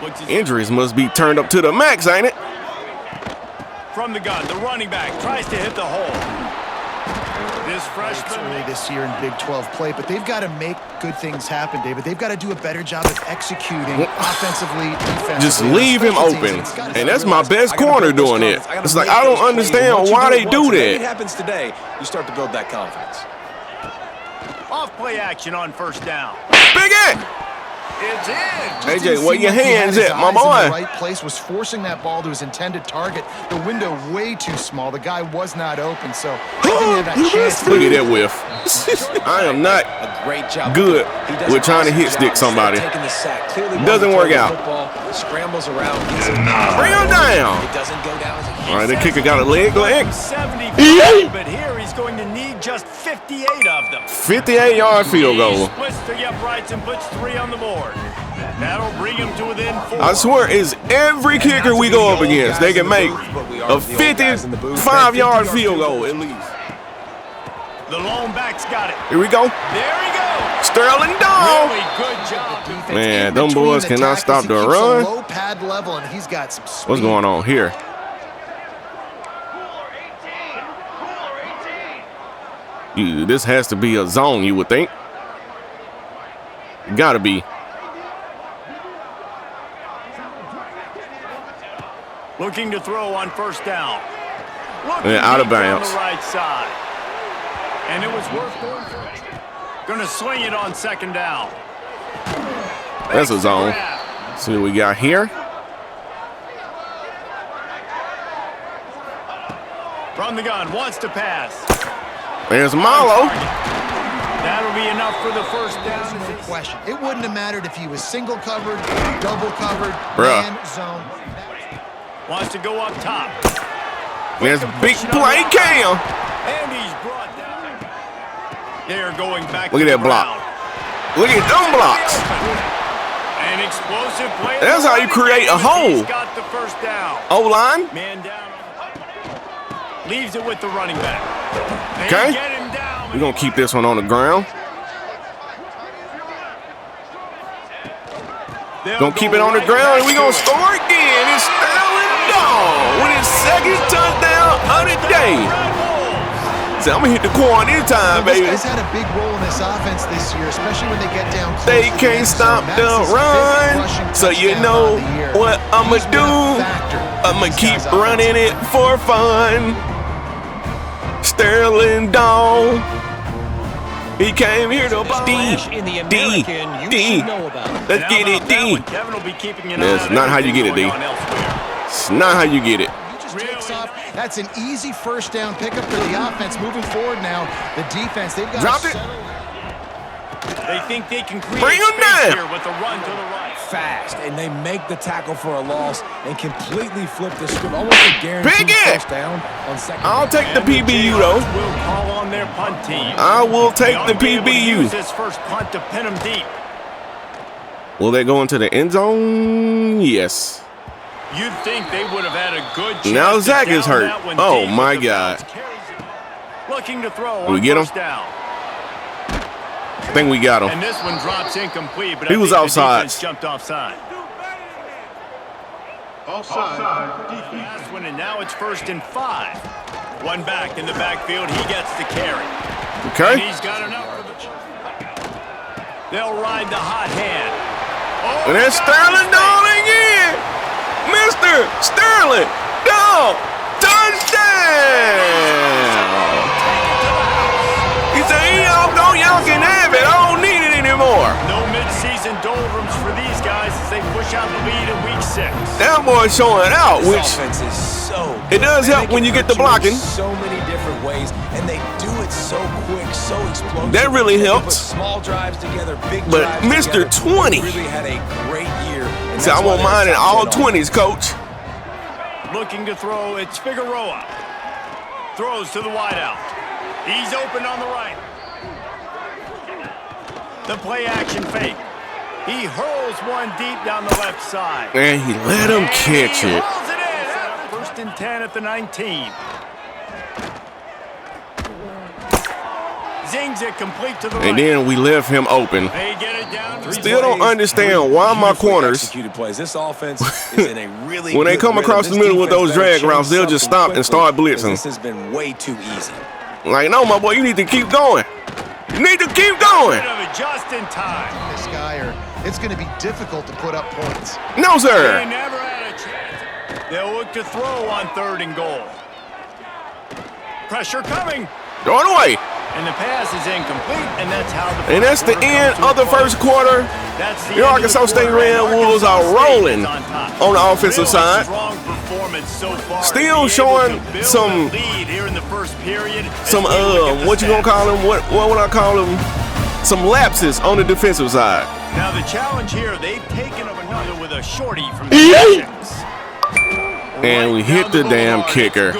Looks as- Injuries must be turned up to the max, ain't it? From the gun, the running back tries to hit the hole. This It's freshman early this year in Big 12 play, but they've got to make good things happen, David. They've got to do a better job of executing offensively, defensively. Just leave him Special teams. open. It's gotta And be that's my realistic. best I gotta corner build those doing it. confidence. I gotta It's like, make I don't those plays. understand Once you why do it they do once, and maybe it that. happens today, you start to build that confidence. off play action on first down. Big it! It's in. AJ, where your Seemed like he had hands his at, my eyes in boy? the right place, was forcing that ball to his intended target. The window way too small. The guy was not open, so he didn't have that chance. Look at that whiff. I am not A great job. good He does with trying to an hit awesome stick job somebody. taking the sack. Clearly Doesn't wanting to work throw the out. football, scrambles around, gets it. Bring him down. It doesn't go down as a All right, the kicker got a leg. 75, but here he's going to need just 58 of them. 58-yard field He goal. splits the uprights and puts 3 on the board. That'll bring him to within 4. I swear, it's every kicker we go up against. They can make a 55-yard field goal at least. The lone back's got it. Here we go. There he goes. Sterling Dog. Really good job. Man, In them between boys the cannot tackles, stop he the keeps a run. low pad level, and he's got some speed. What's going on here? This has to be a zone, you would think. Gotta be. Looking to throw on first down. And out of deep down bounds. the right side. And it was worth going for it. Gonna swing it on second down. That's a zone. See what we got here. From the gun, wants to pass. There's Marlowe. That'll be enough for the first down. No question. It wouldn't have mattered if he was single covered, double covered, Bruh. man zone. Wants to go up top. There's big play Cam. And he's brought down. They're going back. Look at that block. Look at them blocks. An explosive play. That's how you create a hole. He's got the first down. O-line. Man down. Leaves it with the running back. Okay. Get him down. We're going to keep this one on the ground. Going to keep it on the ground, and we're going to score again. It's Sterling Dahl with his second touchdown of the day. So I'm going to hit the corner this time, baby. These guys had a big role in this offense this year, especially when they get down close. They can't stop the run, so you know what I'm going to do. I'm going to keep running it for fun. Sterling Dahl. He came here to D. Let's get it, D. That's not how you get it, D. It's not how you get it. He just takes off. That's an easy first down pickup for the offense. Moving forward now, the defense, they've got dropped it. They think they can create bring him down here with the run to the right. Fast, and they make the tackle for a loss and completely flip the script. Almost a guaranteed first down on second. I'll take the PBU though. Will call on their punt team. I will take the PBU. Use his first punt to pin him deep. Will they go into the end zone? Yes. You'd think they would have had a good chance. Now Zach is hurt. Oh my God. Looking to throw. Did we get him? Down. I think we got him. And this one drops incomplete, but he was outside. Jumped offside. Last one, and now it's 1st and 5. One back in the backfield. He gets the carry. Okay. And he's got enough for the. They'll ride the hot hand. Oh, and that's Sterling Dahl again. Mr. Sterling Dahl. Touchdown. He said, y'all can have it. I don't need it anymore. No midseason doldrums for these guys as they push out the lead in week 6. That boy's showing out, this which offense is so it does help when you get the blocking. So many different ways, and they do it so quick, so explosive. That really helps. Small drives together, big but drives Mr. together. 20 really had a great year. So I won't mind in all 20s, coach. Looking to throw, it's Figueroa. Throws to the wideout. He's open on the right. The play action fake. He hurls one deep down the left side. And he let him catch it. Hurls it in. 1st and 10 at the 19. Zings it complete to the right. And then we left him open. They get it down. Still don't understand why my corners, plays. This offense is in a really when they come across the middle with those drag routes, they'll just stop and start blitzing. This has been way too easy. Like, no, my boy, you need to keep going. You need to keep going. Just in time. This guy, or it's going to be difficult to put up points. No, sir. They never had a chance. They'll look to throw on 3rd and goal. Pressure coming. Throw it away. And the pass is incomplete, and that's how the. And that's the end of the first quarter. The Arkansas State Red Wolves are rolling on the offensive side. Still showing some what you gonna call them? What would I call them? Some lapses on the defensive side. Now the challenge here, they've taken up another with a shorty from the Nations. And we hit the damn kicker.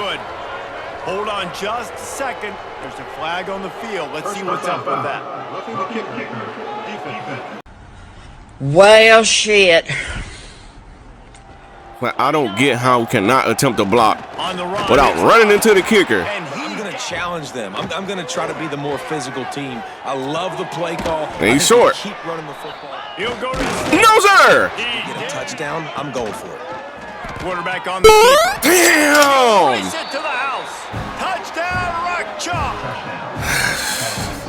Hold on just a second. There's a flag on the field. Let's see what's up with that. Well, shit. But I don't get how we cannot attempt to block without running into the kicker. I'm going to challenge them. I'm going to try to be the more physical team. I love the play call. And he's short. Keep running the football. He'll go to no, sir. Get a touchdown. I'm going for it. Quarterback on the keeper. Damn. It to the house. Touchdown, Rock Chalk.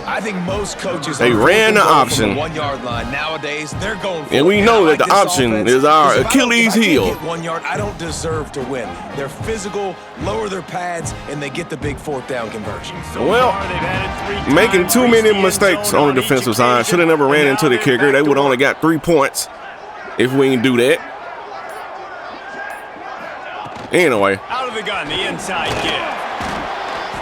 I think most coaches they ran the option. The 1 yard line. Nowadays, they're going for and we know that the option is our Achilles heel. If I get 1 yard, I don't deserve to win. They're physical, lower their pads, and they get the big 4th down conversion. Well, making too many mistakes on the defensive side. Should have never ran into the kicker. They would only got 3 points if we didn't do that. Anyway. Out of the gun, the inside give.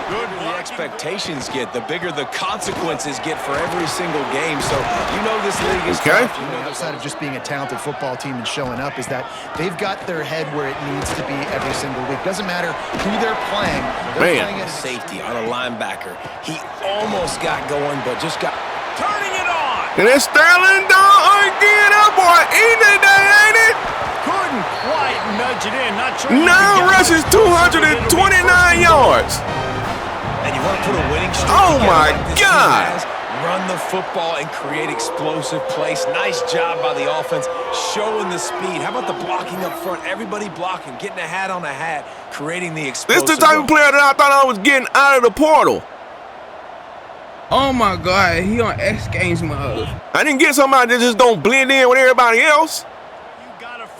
Good expectations get, the bigger the consequences get for every single game. So you know this league is okay. tough. You know, outside of just being a talented football team and showing up, is that they've got their head where it needs to be every single week. Doesn't matter who they're playing. They're playing at safety on a linebacker. He almost got going, but just got Turning it on. And it's Sterling down again. That boy eating it, ain't it? Couldn't quite nudge it in. Not sure. 9 rushes, 229 yards. And you want to put a winning streak Oh together my like this God. team has, run the football and create explosive plays. Nice job by the offense, showing the speed. How about the blocking up front? Everybody blocking, getting a hat on a hat, creating the explosive. This the type of player that I thought I was getting out of the portal. Oh my God, he on X Games mode. I didn't get somebody that just don't blend in with everybody else.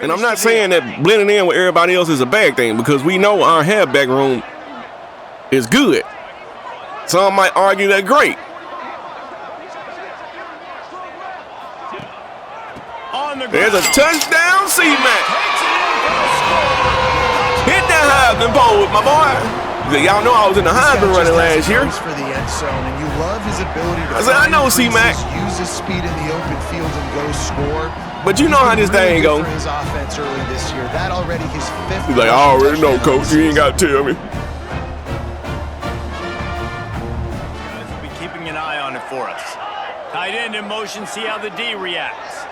And I'm not saying that blending in with everybody else is a bad thing, because we know our halfback room is good. Some might argue that great. There's a touchdown, C-Mac. Hit that Heisman pole, my boy. Y'all know I was in the Heisman running last year. For the end zone, and you love his ability to I said, I know C-Mac. use his speed in the open field and go score. But you know how this thing go. For his offense early this year, that already his 5th. He's like, I already know, coach. You ain't got to tell me. We'll be keeping an eye on it for us. Tight end in motion. See how the D reacts.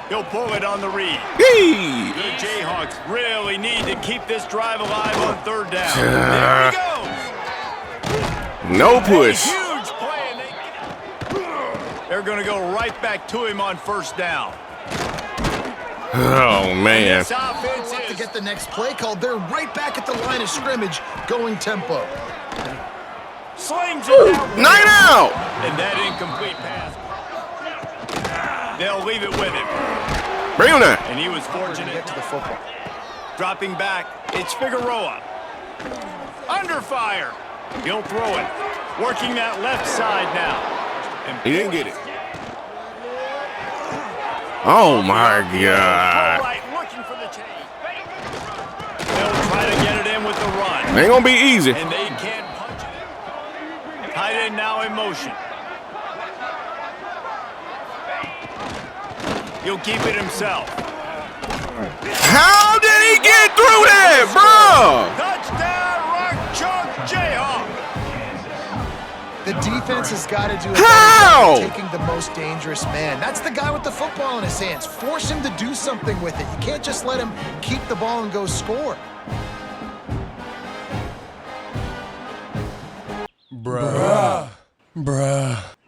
He'll pull it on the read. Hey. The Jayhawks really need to keep this drive alive on 3rd down. There he goes. No push. Huge play. And they're going to go right back to him on 1st down. Oh, man. This offense To get the next play called, they're right back at the line of scrimmage, going tempo. Slings it down. 9 out. And that incomplete pass. They'll leave it with him. Bring him down. And he was fortunate to get to the football. Dropping back, it's Figueroa. Under fire. He'll throw it. Working that left side now. And He didn't get it. Oh, my God. right, looking for the change. They'll try to get it in with the run. Ain't going to be easy. And they can't punch it. Tight end now in motion. He'll keep it himself. How did he get through that, bro? Touchdown, Rock Chalk Jayhawk. The defense has got to do a How? better job taking the most dangerous man. That's the guy with the football in his hands. Force him to do something with it. You can't just let him keep the ball and go score.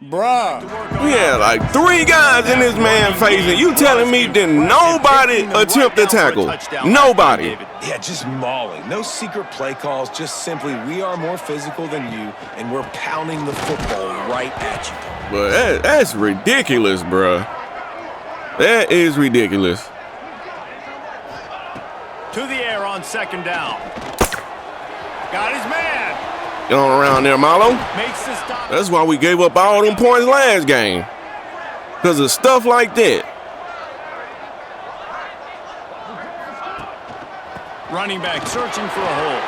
We had like 3 guys in this man face, and you telling me that nobody attempt to tackle? Nobody. Yeah, just mauling. No secret play calls, just simply we are more physical than you, and we're pounding the football right at you. But that's ridiculous, bruh. That is ridiculous. To the air on 2nd down. Got his man. Get on around there, Marlo. Makes the stop. That's why we gave up all them points last game. Because of stuff like that. Running back searching for a hole.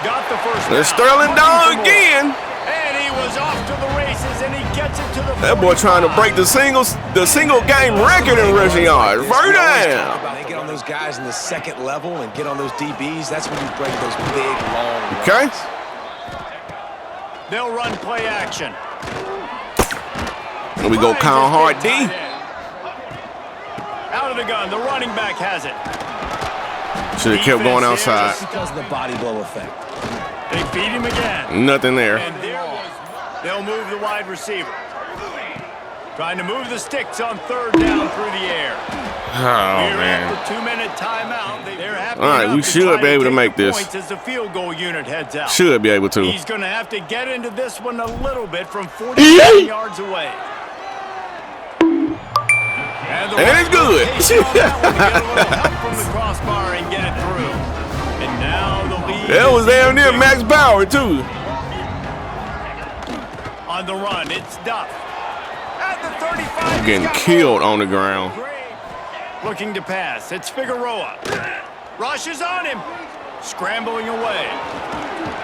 Got the first down. There's Sterling down again. And he was off to the races, and he gets it to the That boy trying to break the single game record in rushing yards. First down. They get on those guys in the 2nd level and get on those DBs. That's when you break those big, long runs. Okay. They'll run play action. And we go Kyle Hard D. Out of the gun. The running back has it. Should have kept going outside. Because of the body blow effect. They feed him again. Nothing there. And there they'll move the wide receiver. Trying to move the sticks on 3rd down through the air. Oh, man. The 2-minute timeout. They're happy. All right, we should be able to make this. Points as the field goal unit heads out. Should be able to. He's going to have to get into this one a little bit from 47 yards away. And it's good. From the crossbar and get it through. And now the lead. That was damn near Max Bauer, too. On the run, it's Duff. At the 35. Getting killed on the ground. Looking to pass. It's Figueroa. Rushes on him. Scrambling away.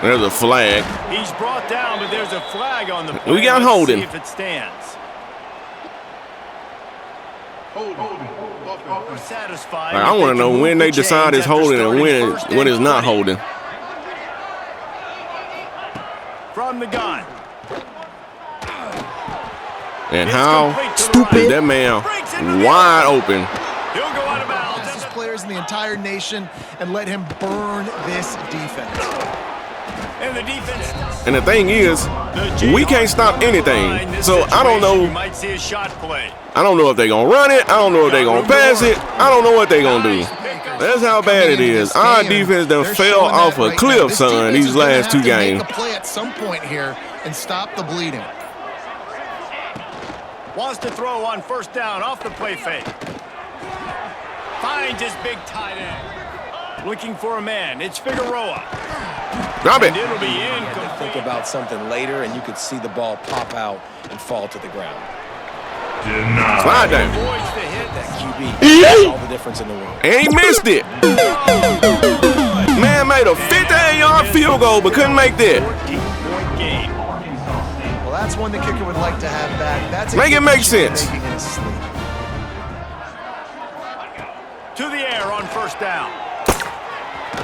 There's a flag. He's brought down, but there's a flag on the play. We got Let's holding. see if it stands. Satisfied. I want to know when they decide it's holding and when it's not holding. From the gun. And how stupid is that man wide open. He'll go out of bounds. Fastest players in the entire nation and let him burn this defense. And the defense. And the thing is, we can't stop anything. So I don't know. You might see a shot play. I don't know if they're going to run it. I don't know if they're going to pass it. I don't know what they're going to do. That's how bad it is. Our defense done fell off a cliff, son, these last two games. Make a play at some point here and stop the bleeding. Wants to throw on first down off the play fake. Finds his big tight end. Looking for a man. It's Figueroa. Drop it. And it'll be incomplete. Think about something later, and you could see the ball pop out and fall to the ground. Slide down. Avoids the hit. That QB makes all the difference in the world. And he missed it. Man made a 58-yard field goal, but couldn't make that. 14-point game. Well, that's one the kicker would like to have back. That's Make it make sense. making it sleep. To the air on first down.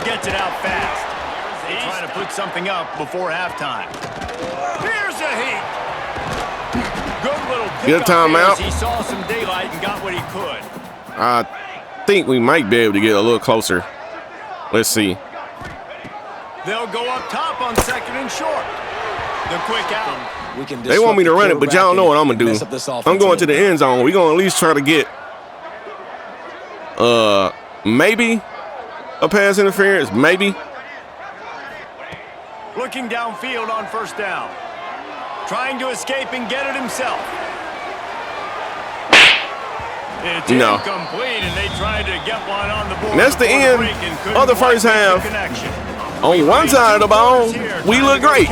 Gets it out fast. They trying to put something up before halftime. Here's a heat. Good little pick. Get a timeout. He saw some daylight and got what he could. I think we might be able to get a little closer. Let's see. They'll go up top on second and short. The quick out. They want me to run it, but y'all know what I'm going to do. I'm going to the end zone. We're going to at least try to get maybe a pass interference. Maybe. Looking downfield on first down. Trying to escape and get it himself. It's incomplete, and they tried to get one on the board. And that's the end of the first half. On one side of the ball, we look great.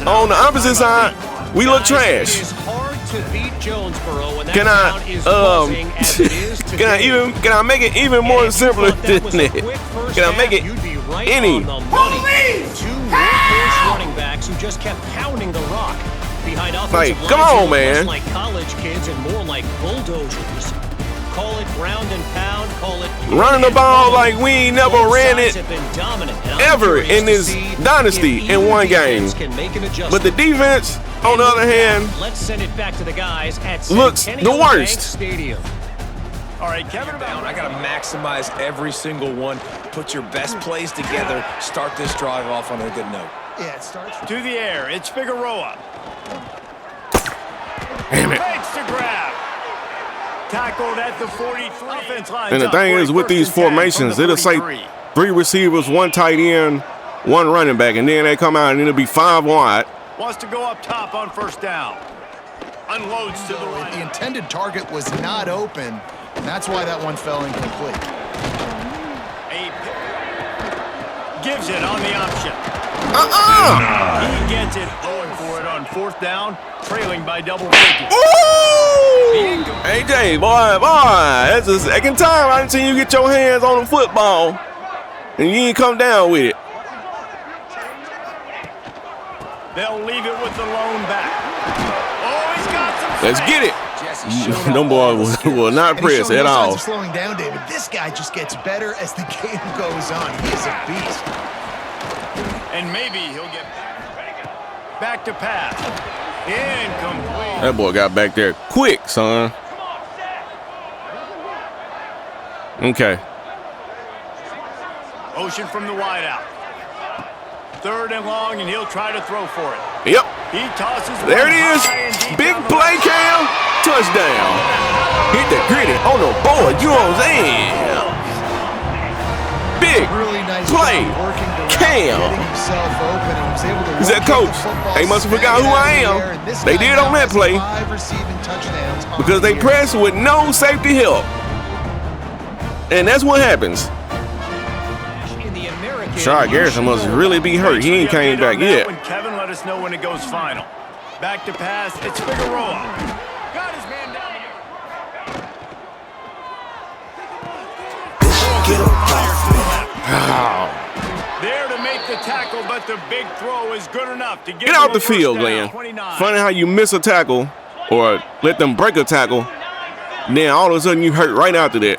On the opposite side, we look trash. It is hard to beat Jonesboro when that Can town is buzzing as it is today. can I make it even more simpler than that? Can I make it any? Two workhorse running backs who just kept pounding the rock behind offensive come on, man. Like college kids and more like bulldozers. Call it ground and pound, call it running the ball like we ain't never ran it ever in this Dynasty in one game. But the defense, on the other hand, let's send it back to the guys at looks the worst. Stadium. All right, Kevin, I got to maximize every single one. Put your best plays together. Start this drive off on a good note. Yeah, it starts to the air. It's Figueroa. Damn it. Fakes to grab. Tackled at the 43. Offense line. And the thing is, with these formations, it'll say 3 receivers, 1 tight end, 1 running back, and then they come out and it'll be 5 wide. Wants to go up top on first down. Unloads to the right. The intended target was not open, and that's why that one fell incomplete. Gives it on the option. He gets it, going for it on fourth down, trailing by double digits. Ooh! AJ, boy, that's the second time I done seen you get your hands on the football, and you ain't come down with it. They'll leave it with the lone back. Oh, he's got some. Let's get it. Them boys will not press at all. Slowing down, David. This guy just gets better as the game goes on. He is a beast. And maybe he'll get back to pass. Incomplete. That boy got back there quick, son. Okay. Ocean from the wideout. Third and long, and he'll try to throw for it. Yep. He tosses. There it is. Big play, Cam. Touchdown. Hit the gritty on the board. You know what I'm saying? Big really nice play, Cam. He said, Coach, they must have forgot who I am. They did on that play because they pressed with no safety help. And that's what happens. Shard Garrison must really be hurt. He ain't came back yet. Kevin, let us know when it goes final. Back to pass. It's Figueroa. Got his man down there. There to make make the tackle, but the big throw is good enough to get out the field, Glenn. 29. Funny how you miss a tackle or let them break a tackle, then all of a sudden you hurt right after that.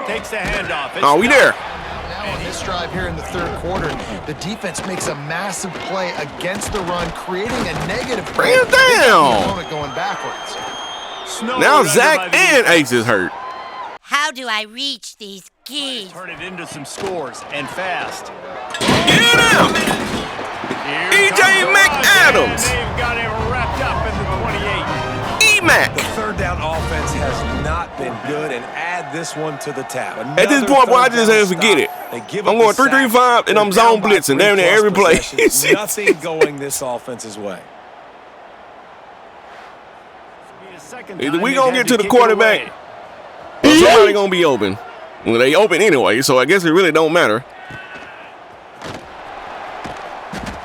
Takes the handoff. Oh, we there. Now on this drive here in the third quarter, the defense makes a massive play against the run, creating a negative Bring it down. opponent going backwards. Now Zach and Ace is hurt. How do I reach these keys? Turn it into some scores and fast. Get him! E.J. McAdams. They've got him wrapped up in the 28. E-Mac. The third down offense has not been good, and add this one to the tab. At this point, boy, I just have to forget it. I'm going 3-3-5, and I'm zone blitzing down there every play. Nothing going this offense's way. Either we going to get to the quarterback, or somebody going to be open. Well, they open anyway, so I guess it really don't matter.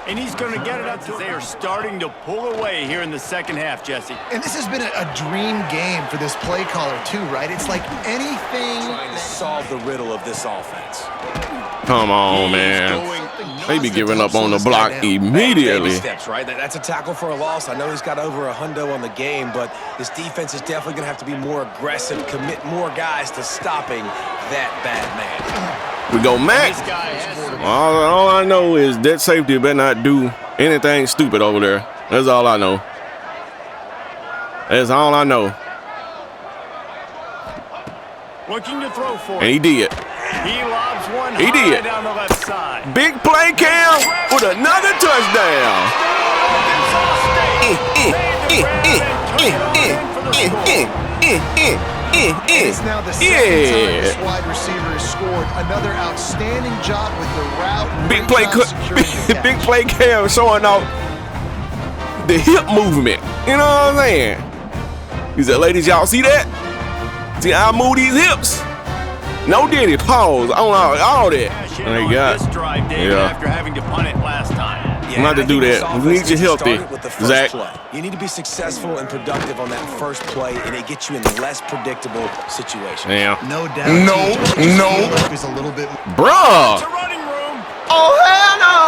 And he's going to get it up to they are starting to pull away here in the second half, Jesse. And this has been a dream game for this play caller too, right? It's like anything Trying to solve the riddle of this offense. Come on, man. They be giving up on the block immediately. Baby steps, right? That's a tackle for a loss. I know he's got over a hundo on the game, but this defense is definitely going to have to be more aggressive, commit more guys to stopping that bad man. We go Mac. All I know is that safety better not do anything stupid over there. That's all I know. That's all I know. Looking to throw for And he did. He lobs one He did. down the left side. Big play, Cam, with another touchdown. It's now the second time this wide receiver has scored. Another outstanding job with the route. Big play, big play, Cam showing off the hip movement. You know what I'm saying? He said, "Ladies, y'all see that? See how I move these hips? No diddy, pause on all that." There you got. This drive, David, after having to punt it last time. I'm about to do that. We need you healthy, Zach. You need to be successful and productive on that first play, and it gets you in less predictable situations. Yeah. No doubt. No. Is a little bit. Bruh. It's a running room. Oh, hell no.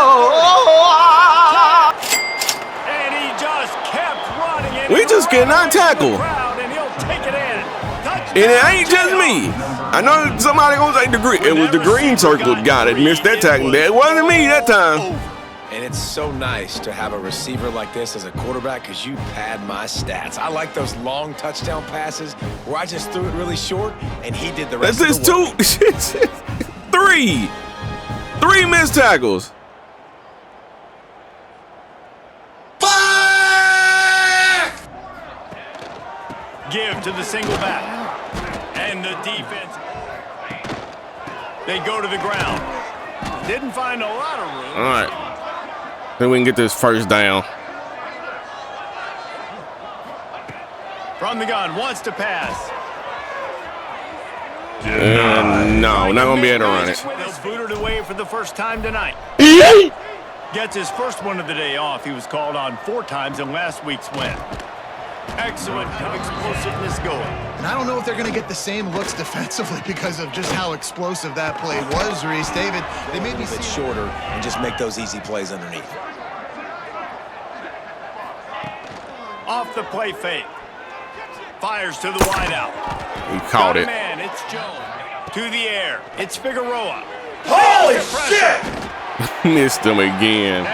And he just kept running. We just cannot tackle. And he'll take it in. And it ain't just me. I know somebody gonna say the green. It was the green circle guy that missed that tackle. It wasn't me that time. And it's so nice to have a receiver like this as a quarterback because you pad my stats. I like those long touchdown passes where I just threw it really short and he did the rest of the work. That's his three missed tackles. Give to the single back. And the defense. They go to the ground. Didn't find a lot of room. All right. Then we can get this first down. From the gun, wants to pass. No, not going to be able to run it. They'll boot it away for the first time tonight. Gets his first one of the day off. He was called on 4 times in last week's win. Excellent explosiveness going. And I don't know if they're going to get the same looks defensively because of just how explosive that play was, Reese. David, they may be a bit shorter and just make those easy plays underneath. Off the play fake. Fires to the wideout. He caught it. Man, it's Jones. To the air. It's Figueroa. Holy shit! Missed him again.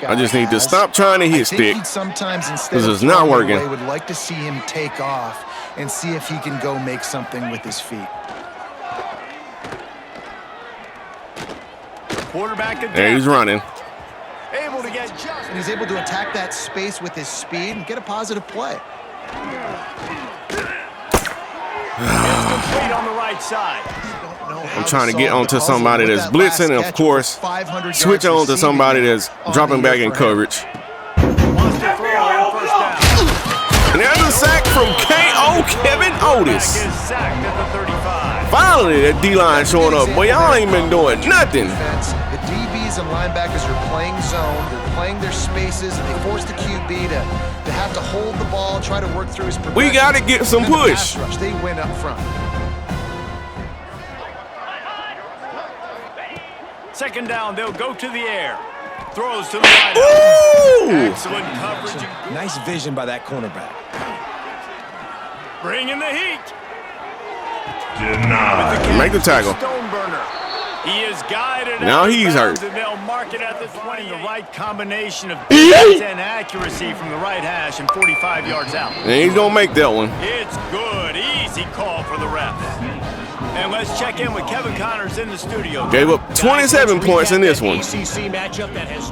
I just need to stop trying to hit stick. Sometimes because it's not working. I would like to see him take off and see if he can go make something with his feet. Quarterback again. There he's running. Able to get just. And he's able to attack that space with his speed and get a positive play. It's complete on the right side. I'm trying to get onto somebody that's blitzing and, of course, switch on to somebody that's dropping back in coverage. And there's a sack from K.O. Kevin Otis. Finally, that D-line showing up. Boy, y'all ain't been doing nothing. The DBs and linebackers are playing zone. They're playing their spaces, and they force the QB to have to hold the ball, try to work through his progression. We got to get some push. They win up front. Second down, they'll go to the air. Throws to the wideout. Excellent coverage. Nice vision by that cornerback. Bringing the heat. Denied. Make the tackle. He is guided. Now he's hurt. And they'll mark it at this point. The right combination of defense and accuracy from the right hash and 45 yards out. And he's going to make that one. It's good. Easy call for the refs. And let's check in with Kevin Connors in the studio. Gave up 27 points in this one. ACC matchup that has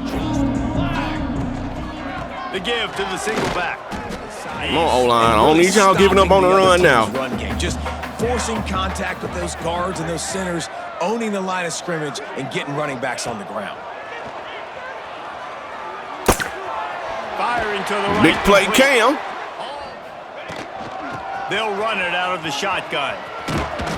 the give to the single back. Come on, O-line. I don't need y'all giving up on the run now. Just forcing contact with those guards and those centers, owning the line of scrimmage, and getting running backs on the ground. Firing to the right. Big play, Cam. They'll run it out of the shotgun.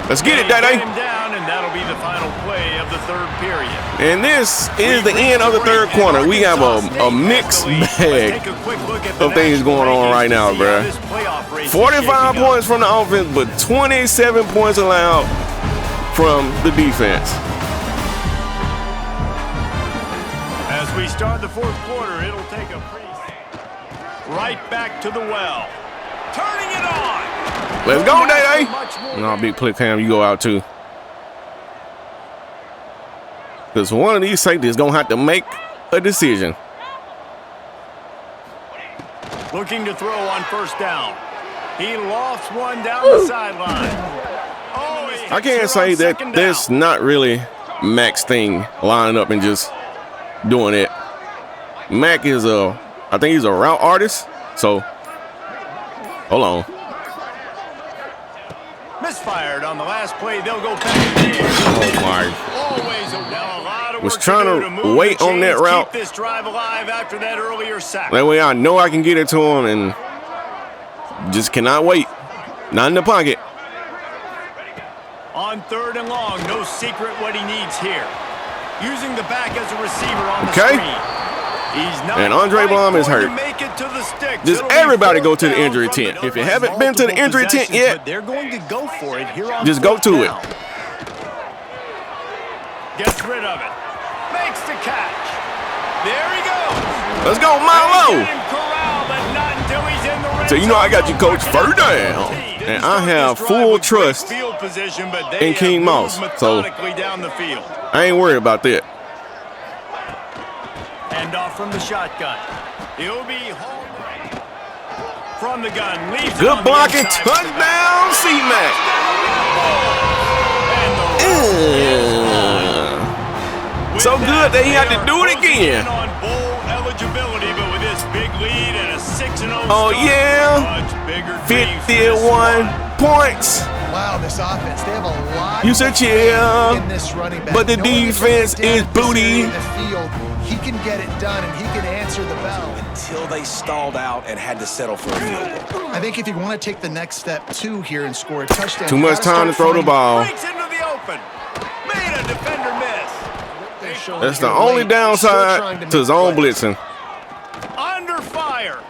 Let's get it, Daddy. Down, and that'll be the final play of the third period. And this is the end of the third quarter. We have a mixed bag of things going on right now, bro. 45 points from the offense, but 27 points allowed from the defense. As we start the fourth quarter, it'll take a right back to the well. Turning it on. Let's go, Day-Day. No, big play, Cam. You go out, too. Because one of these safeties is going to have to make a decision. Looking to throw on first down. He lofts one down the sideline. I can't say that that's not really Mac's thing, lining up and just doing it. Mac is I think he's a route artist. So, hold on. Misfired on the last play. They'll go back. Oh my! Was trying to wait on that route. Keep this drive alive after that earlier sack. That way I know I can get it to him and just cannot wait. Not in the pocket. On third and long, no secret what he needs here. Using the back as a receiver on the screen. And Andre Blom is hurt. Just everybody go to the injury tent. If you haven't been to the injury tent yet, they're going to go for it here on just go to it. Gets rid of it. Makes the catch. There he goes. Let's go, Milo. So you know I got you, coach. Third down. And I have full trust in King Moss. So I ain't worried about that. And off from the shotgun. He'll be home from the gun. Good blocking. Touchdown, C-Mac. So good that he had to do it again. Oh, yeah. 51 points. Wow, this offense, they have a lot you said chill, in this running back. But the defense is booty. In the field, he can get it done, and he can answer the bell. Until they stalled out and had to settle for a field goal. I think if you want to take the next step, too, here and score a touchdown. Too much time to throw the ball. Breaks into the open. Made a defender miss. That's the only downside to zone blitzing. Under fire.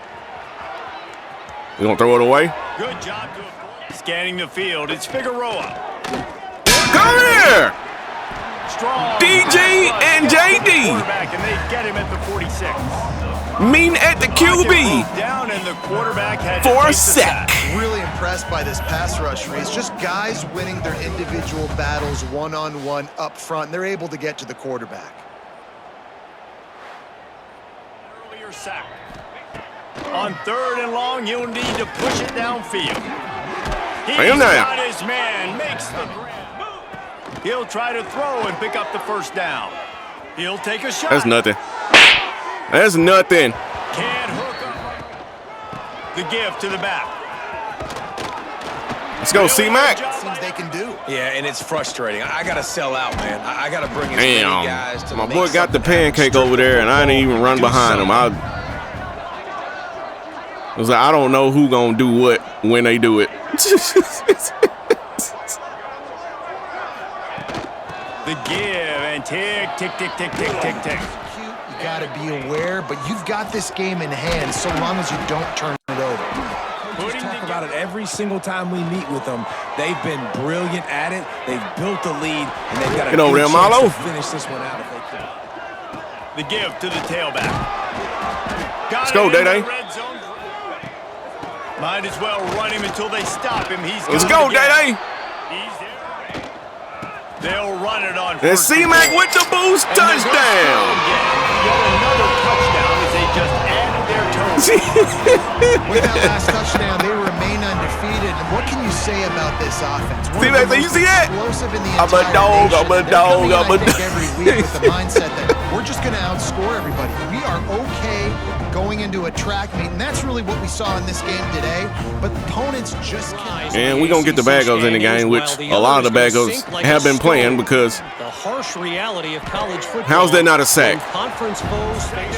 You gonna throw it away? Good job to scanning the field. It's Figueroa. Come here. Strong DJ and JD. And they get him at the 46. Mean at the QB. Down and the quarterback had for a sack. Really impressed by this pass rush race. Just guys winning their individual battles one-on-one up front. They're able to get to the quarterback. Earlier sack. On third and long, you'll need to push it downfield. He's got his man. Makes the grab. He'll try to throw and pick up the first down. He'll take a shot. That's nothing. That's nothing. Can't hook up. The give to the back. Let's go, C-Mac. Seems they can do. Yeah, and it's frustrating. I got to sell out, man. I got to bring in many guys to my boy got the pancake over there, and I didn't even run behind him. I was like, I don't know who gonna do what when they do it. The give and tick, tick, tick, tick, tick, tick, tick. You got to be aware, but you've got this game in hand so long as you don't turn it over. just talk about it every single time we meet with them. They've been brilliant at it. They've built the lead, and they've got a good chance to finish this one out if they can. The give to the tailback. Let's go, Day-Day. Might as well run him until they stop him. Let's go, Day-Day. They'll run it on. And C-Mac with the boost touchdown. Yet another touchdown as they just added their total. With that last touchdown, they remain undefeated. And what can you say about this offense? C-Mac, you see that? Explosive in the I'm a dog, I'm a dog, I'm a dog. Every week with the mindset that we're just going to outscore everybody. We are okay going into a track meet, and that's really what we saw in this game today. But opponents just can't. And we're going to get the Bagos in the game, which a lot of the Bagos have been playing because the harsh reality of college football. How's that not a sack?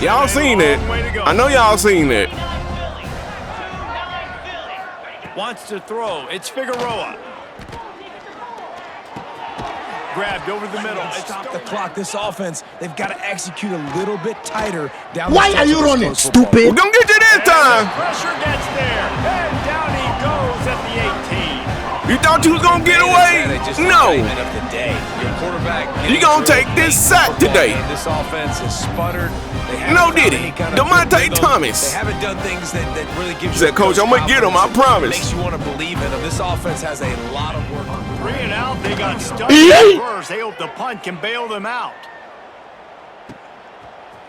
Y'all seen it. I know y'all seen it. Wants to throw. It's Figueroa. Grabbed over the middle. Stop the clock. This offense, they've got to execute a little bit tighter down. Why are you running, stupid? We're going to get you this time. Pressure gets there. And down he goes at the 18. You thought you was going to get away? No. You're going to take this sack today. This offense has sputtered. No diddy. Demonte Thomas. They haven't done things that really give you. Said, Coach, I'm going to get him, I promise. Makes you want to believe in them. This offense has a lot of work. 3 and out. They got stuck first. They hope the punt can bail them out.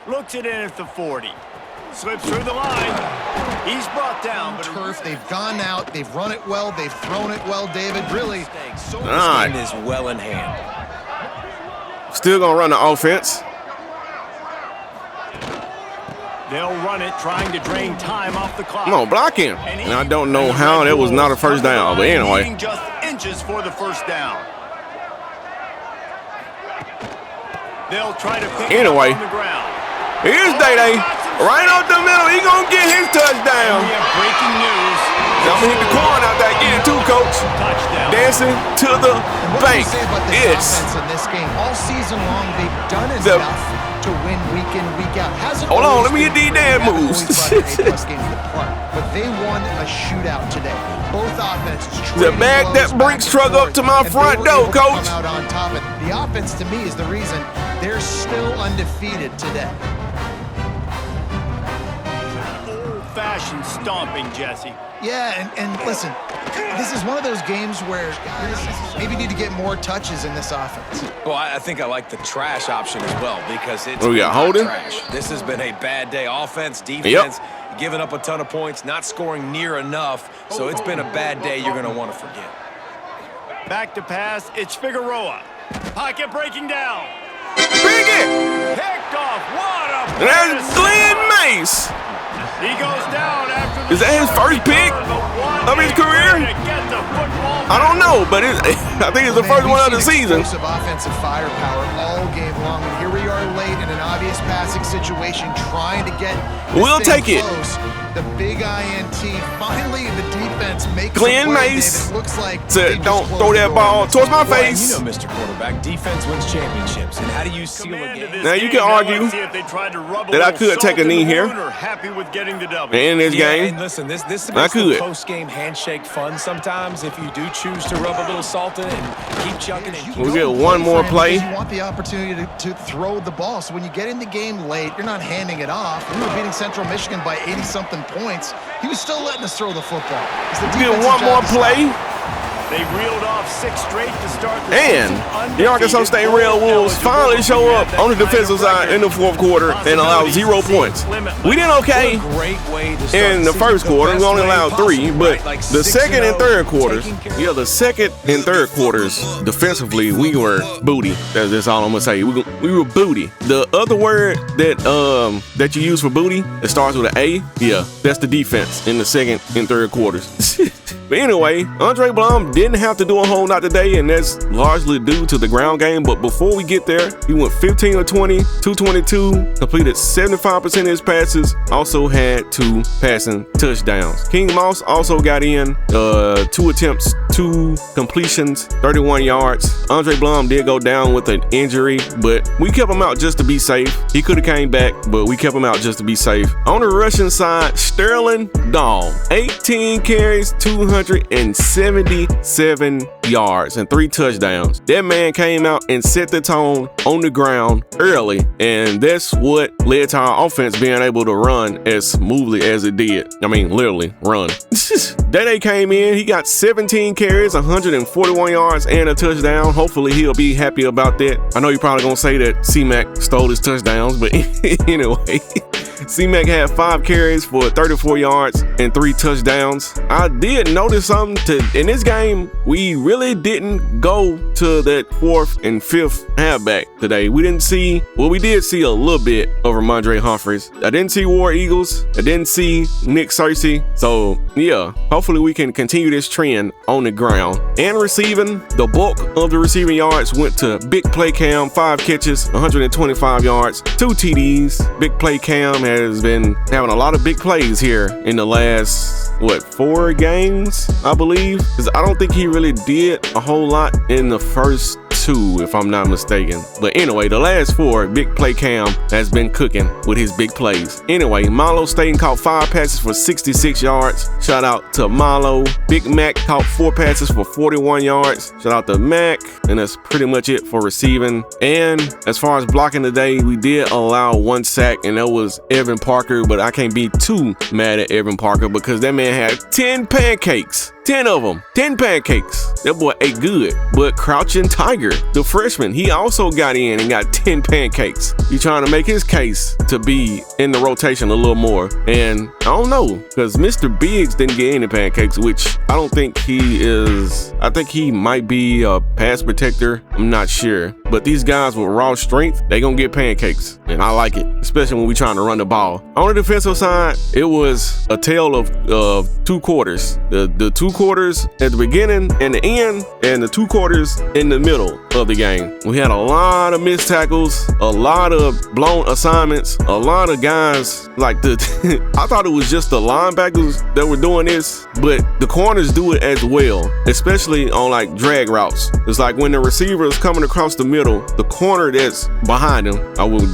Looks it in at the 40. Slips through the line. He's brought down. But turf. They've gone out. They've run it well. They've thrown it well, David. Really. So this game is well in hand. Still going to run the offense. They'll run it, trying to drain time off the clock. Come on, block him. And I don't know how that was not a first down, but anyway. Just inches for the first down. They'll try to pick it up on the ground. Here's Day-Day. Right out the middle. He's going to get his touchdown. We have breaking news. I'm going to hit the corner out there. Get it too, Coach. Touchdown. Dancing to the bank. Yes. In this game, all season long, they've done enough to win week in, week out. Hold on, let me get these damn moves. But they won a shootout today. Both offenses. The bag that Brinks truck up to my front door, Coach. Out on top of the offense, to me, is the reason they're still undefeated today. Old-fashioned stomping, Jesse. Yeah, and listen, this is one of those games where maybe need to get more touches in this offense. Well, I think I like the trash option as well because it's trash. This has been a bad day. Offense, defense, giving up a ton of points, not scoring near enough. So it's been a bad day you're going to want to forget. Back to pass. It's Figueroa. Pocket breaking down. Big it. Picked off. What a And that's Glenn Mace. He goes down after the Is that his first pick of his career? I don't know, but I think it's the first one of the season. Explosive offensive firepower all game long, and here we are late in an obvious passing situation, trying to get. We'll take it. The big INT. Finally, the defense makes Glenn Mace said, "Don't throw that ball towards my face." You know, Mr. Quarterback, defense wins championships, and how do you seal a game? Now you can argue that I could take a knee here in this game. And listen, this makes the post-game handshake fun sometimes if you do choose to rub a little salt in it and keep chucking it. We'll get one more play. You want the opportunity to throw the ball, so when you get in the game late, you're not handing it off. We were beating Central Michigan by 80-something points. He was still letting us throw the football. Get one more play. They reeled off 6 straight to start the season. The Arkansas State Red Wolves finally show up on the defensive side in the fourth quarter and allow 0 points. We did okay in the first quarter. We only allowed 3, but the second and third quarters, defensively, we were booty. That's all I'm gonna say. We were booty. The other word that you use for booty, it starts with an A. Yeah, that's the defense in the second and third quarters. But anyway, Andre Blum didn't have to do a whole lot today, and that's largely due to the ground game. But before we get there, he went 15 of 20, 222, completed 75% of his passes, also had 2 passing touchdowns. King Moss also got in 2 attempts 2 completions, 31 yards. Andre Blum did go down with an injury, but we kept him out just to be safe. He could have came back, but we kept him out just to be safe. On the rushing side, Sterling Dahl, 18 carries, 277 yards, and 3 touchdowns. That man came out and set the tone on the ground early, and that's what led to our offense being able to run as smoothly as it did. I mean, literally run. Day came in, he got 17 carries, 141 yards, and a touchdown. Hopefully he'll be happy about that. I know you're probably gonna say that C-Mac stole his touchdowns, but anyway. C-Mac had 5 carries for 34 yards and 3 touchdowns. I did notice something in this game. We really didn't go to that 4th and 5th halfback today. We did see a little bit of Ramondre Humphreys. I didn't see War Eagles. I didn't see Nick Searcy. So yeah, hopefully we can continue this trend on the ground. And receiving, the bulk of the receiving yards went to Big Play Cam, 5 catches, 125 yards, 2 TDs. Big Play Cam has been having a lot of big plays here in the last 4 games, I believe, because I don't think he really did a whole lot in the first 2, if I'm not mistaken. But anyway, the last 4, Big Play Cam has been cooking with his big plays. Anyway, Milo Staten caught 5 passes for 66 yards. Shout out to Milo. Big Mac caught 4 passes for 41 yards. Shout out to Mac. And that's pretty much it for receiving. And as far as blocking today, we did allow 1 sack, and that was Evan Parker. But I can't be too mad at Evan Parker because that man had 10 pancakes. 10 of them, 10 pancakes. That boy ate good. But Crouching Tiger, the freshman, he also got in and got 10 pancakes. He's trying to make his case to be in the rotation a little more. And I don't know, because Mr. Biggs didn't get any pancakes, which I don't think he is. I think he might be a pass protector. I'm not sure. But these guys with raw strength, they gonna get pancakes. And I like it, especially when we trying to run the ball. On the defensive side, it was a tale of 2 quarters. The 2 quarters at the beginning and the end, and the 2 quarters in the middle of the game. We had a lot of missed tackles, a lot of blown assignments, a lot of guys like I thought it was just the linebackers that were doing this, but the corners do it as well, especially on like drag routes. It's like when the receiver is coming across the middle, the corner that's behind him,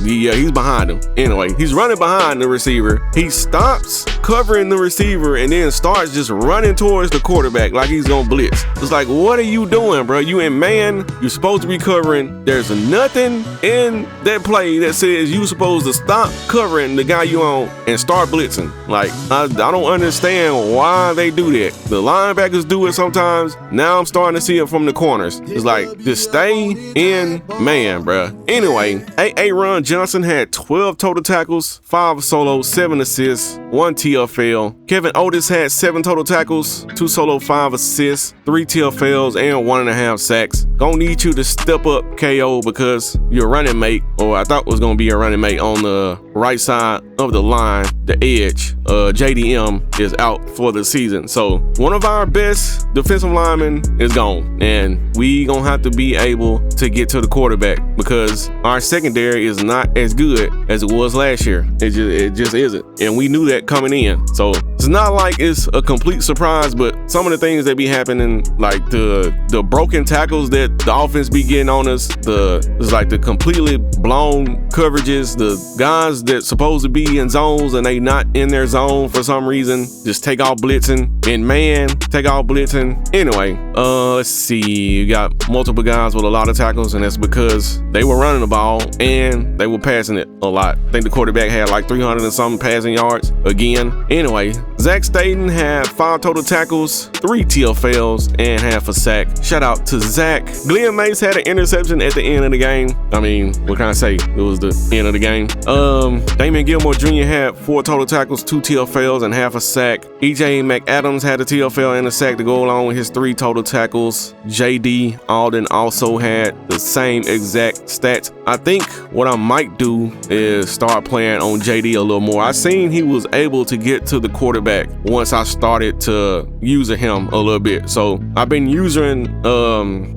he's behind him. Anyway, he's running behind the receiver. He stops covering the receiver and then starts just running towards the quarterback like he's gonna blitz. It's like, what are you doing, bro? You in man, you're supposed to be covering. There's nothing in that play that says you're supposed to stop covering the guy you on and start blitzing. Like, I don't understand why they do that. The linebackers do it sometimes. Now I'm starting to see it from the corners. It's like, just stay in man, bro. Anyway, Aaron Johnson had 12 total tackles, 5 solo, 7 assists, 1 TFL. Kevin Otis had 7 total tackles, 2 solo, 5 assists, 3 TFLs, and 1.5 sacks. Gonna need you to step up, KO, because your running mate, or I thought was gonna be a running mate on the right side of the line, the edge, JDM is out for the season. So one of our best defensive linemen is gone, and we gonna have to be able to get to the quarterback because our secondary is not as good as it was last year. It just isn't, and we knew that coming in. So it's not like it's a complete surprise, but some of the things that be happening, like the broken tackles that the offense be getting on us, it's like the completely blown coverages, the guys that supposed to be in zones and they not in their zone for some reason, just take off blitzing, and man, take off blitzing. Anyway, let's see, you got multiple guys with a lot of tackles, and that's because they were running the ball and they were passing it a lot. I think the quarterback had like 300 and something passing yards again. Anyway, Zach Staten had 5 total tackles, 3 TFLs, and half a sack. Shout out to Zach. Glenn Mace had an interception at the end of the game. I mean, what can I say? It was the end of the game. Damon Gilmore Jr. had 4 total tackles, 2 TFLs, and half a sack. EJ McAdams had a TFL and a sack to go along with his 3 total tackles. JD Alden also had the same exact stats. I think what I might do is start playing on JD a little more. I seen he was able to get to the quarterback quarterback once I started to using him a little bit. So I've been using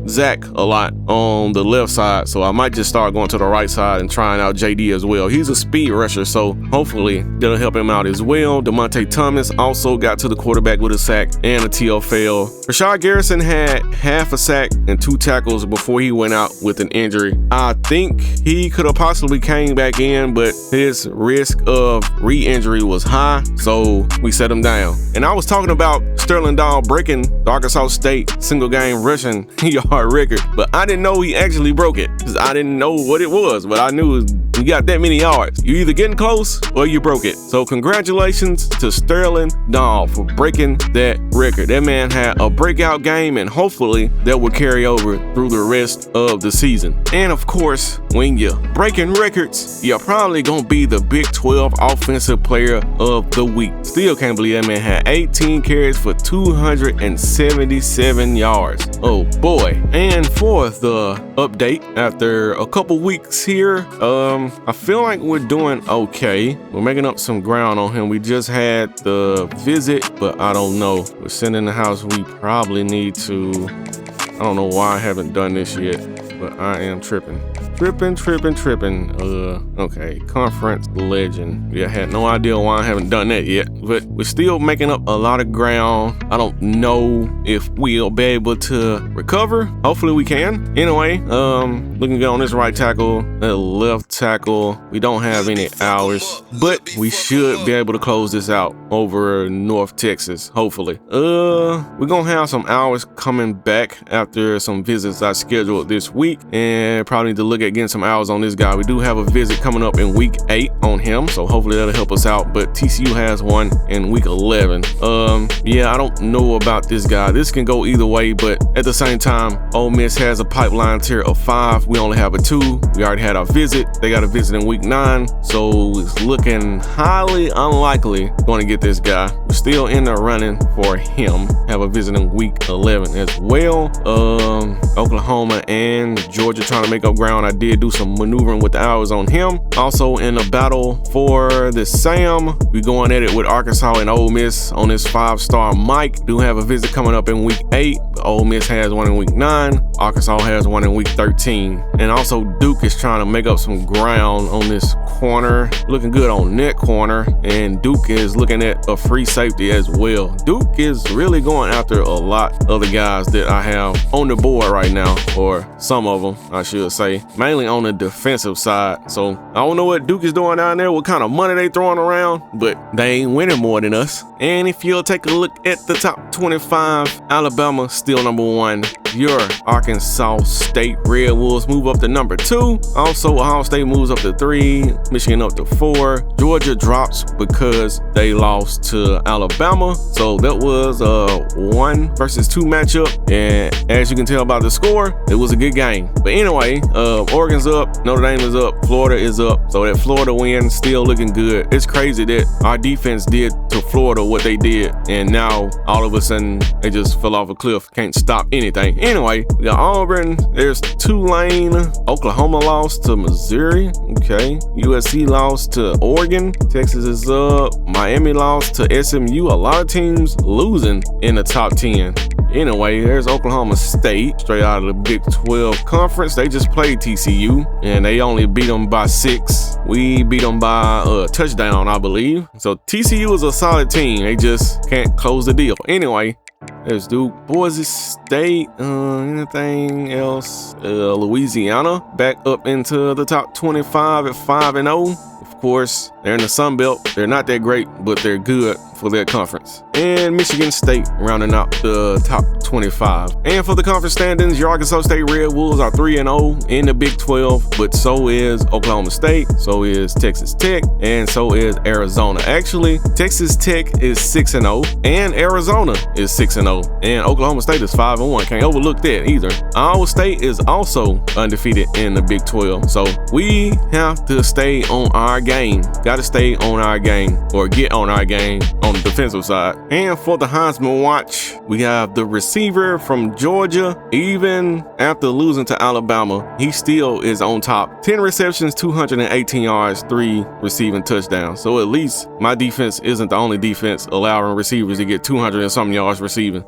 Zach a lot on the left side, so I might just start going to the right side and trying out JD as well. He's a speed rusher, so hopefully that'll help him out as well. Demonte Thomas also got to the quarterback with a sack and a TFL. Rashad Garrison had half a sack and 2 tackles before he went out with an injury. I think he could have possibly came back in, but his risk of re-injury was high, so we set him down. And I was talking about Sterling Dahl breaking the Arkansas State single game rushing yard record, but I didn't know he actually broke it. I didn't know what it was, but I knew you got that many yards. You either getting close or you broke it. So congratulations to Sterling Dahl for breaking that record. That man had a breakout game, and hopefully that will carry over through the rest of the season. And of course, when you're breaking records, you're probably gonna be the Big 12 Offensive Player of the Week. Still can't believe that man had 18 carries for 277 yards. Oh boy. And for the update, after a couple weeks here, I feel like we're doing okay. We're making up some ground on him. We just had the visit, but I don't know. We're sitting in the house. We probably need to, I don't know why I haven't done this yet, but I am tripping. Okay, conference legend. Yeah, I had no idea why I haven't done that yet, but we're still making up a lot of ground. I don't know if we'll be able to recover. Hopefully we can. Anyway, looking good on this right tackle, left tackle. We don't have any hours, but we should be able to close this out over North Texas, hopefully. We're gonna have some hours coming back after some visits I scheduled this week, and probably need to look at getting some hours on this guy. We do have a visit coming up in week 8 on him, so hopefully that'll help us out, but TCU has one in week 11. Yeah, I don't know about this guy. This can go either way, but at the same time, Ole Miss has a pipeline tier of 5. We only have a 2. We already had our visit. They got a visit in week 9, so it's looking highly unlikely going to get this guy. We're still in the running for him. Have a visit in week 11 as well. Oklahoma and Georgia trying to make up ground. I did do some maneuvering with the hours on him. Also in a battle for the Sam, we going at it with Arkansas and Ole Miss on this 5-star Mike. Do have a visit coming up in week 8. Ole Miss has one in week 9. Arkansas has one in week 13. And also Duke is trying to make up some ground on this corner. Looking good on that corner. And Duke is looking at a free safety as well. Duke is really going after a lot of the guys that I have on the board right now, or some of them, I should say, mainly on the defensive side. So I don't know what Duke is doing down there, what kind of money they throwing around, but they ain't winning more than us. And if you'll take a look at the top 25, Alabama still number 1. Your Arkansas State Red Wolves move up to number 2. Also, Ohio State moves up to 3. Michigan up to 4. Georgia drops because they lost to Alabama. So that was a 1 versus 2 matchup. And as you can tell by the score, it was a good game. But anyway, Oregon's up, Notre Dame is up, Florida is up. So that Florida win still looking good. It's crazy that our defense did to Florida what they did, and now all of a sudden they just fell off a cliff, can't stop anything. Anyway, we got Auburn, there's Tulane, Oklahoma lost to Missouri, okay, USC lost to Oregon, Texas is up, Miami lost to SMU. A lot of teams losing in the top 10. Anyway, there's Oklahoma State, straight out of the Big 12 Conference. They just played TCU, and they only beat them by 6. We beat them by a touchdown, I believe. So TCU is a solid team. They just can't close the deal. Anyway, there's Duke, Boise State, anything else? Louisiana back up into the top 25 at 5-0. Of course, they're in the Sun Belt. They're not that great, but they're good for their conference. And Michigan State rounding out the top 25. And for the conference standings, your Arkansas State Red Wolves are 3-0 in the Big 12, but so is Oklahoma State, so is Texas Tech, and so is Arizona. Actually, Texas Tech is 6-0, and Arizona is 6-0, and Oklahoma State is 5-1. Can't overlook that either. Iowa State is also undefeated in the Big 12, so we have to stay on our game. Got to stay on our game, or get on our game on on the defensive side. And for the Heisman watch, we have the receiver from Georgia. Even after losing to Alabama, he still is on top. 10 receptions, 218 yards, 3 receiving touchdowns. So at least my defense isn't the only defense allowing receivers to get 200 and something yards receiving.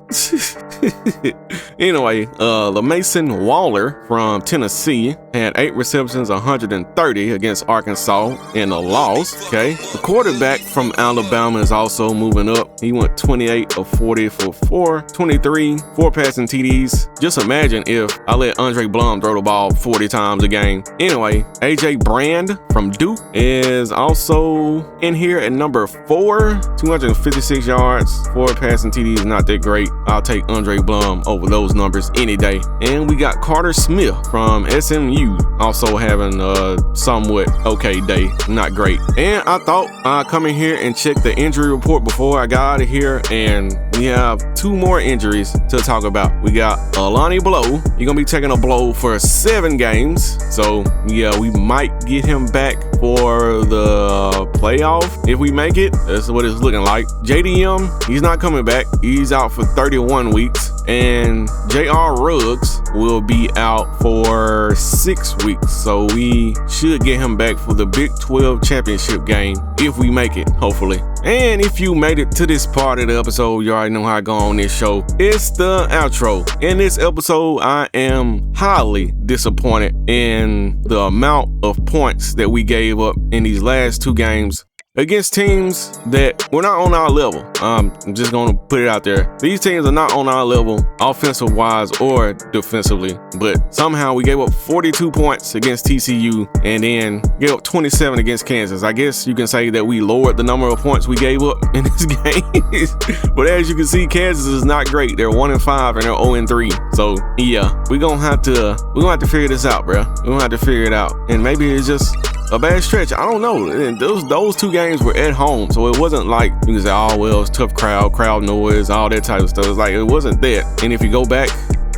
Anyway, LaMason Waller from Tennessee had 8 receptions, 130 against Arkansas in a loss. Okay, the quarterback from Alabama is also moving up. He went 28 of 40 for 423, 4 passing TDs. Just imagine if I let Andre Blum throw the ball 40 times a game. Anyway, AJ Brand from Duke is also in here at number 4, 256 yards, 4 passing TDs. Not that great. I'll take Andre Blum over those numbers any day. And we got Carter Smith from SMU also having a somewhat okay day. Not great. And I thought I'd come in here and check the injury report before I got out of here, and we have 2 more injuries to talk about. We got Alani Blow. You're gonna be taking a blow for 7 games. So yeah, we might get him back for the playoff if we make it. That's what it's looking like. JDM, he's not coming back. He's out for 31 weeks. And J.R. Ruggs will be out for 6 weeks. So we should get him back for the Big 12 championship game if we make it, hopefully. And if you made it to this part of the episode, you already know how I go on this show. It's the outro. In this episode, I am highly disappointed in the amount of points that we gave up in these last 2 games against teams that were not on our level. I'm just gonna put it out there. These teams are not on our level, offensive wise or defensively, but somehow we gave up 42 points against TCU and then gave up 27 against Kansas. I guess you can say that we lowered the number of points we gave up in this game. But as you can see, Kansas is not great. They're 1-5 and they're 0-3. So yeah, we're gonna have to figure this out, bro. We're gonna have to figure it out. And maybe it's just a bad stretch. I don't know. And those 2 games were at home, so it wasn't like you can say, oh well, it's tough crowd noise, all that type of stuff. It's like it wasn't that. And if you go back,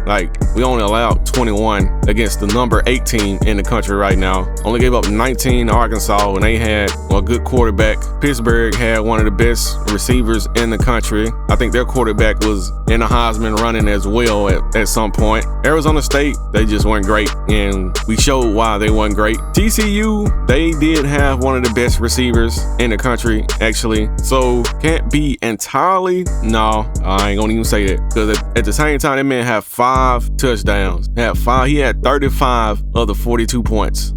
like, we only allowed 21 against the number 8 team in the country right now. Only gave up 19 to Arkansas when they had a good quarterback. Pittsburgh had one of the best receivers in the country. I think their quarterback was in the Heisman running as well at some point. Arizona State, they just weren't great, and we showed why they weren't great. TCU, they did have one of the best receivers in the country, actually. So can't be entirely, no, I ain't gonna even say that, because at the same time, that man had 5 touchdowns. He had 35 of the 42 points.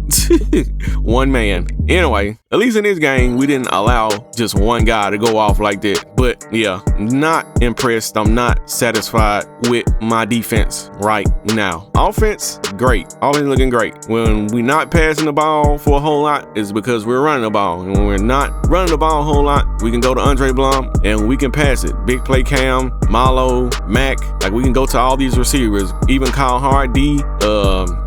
One man. Anyway, at least in this game, we didn't allow just one guy to go off like that. But yeah, not impressed. I'm not satisfied with my defense right now. Offense, great. Offense looking great. When we're not passing the ball for a whole lot, it's because we're running the ball. And when we're not running the ball a whole lot, we can go to Andre Blum and we can pass it. Big play Cam, Malo, Mac, like we can go to all these receivers. Even Kyle Hardy,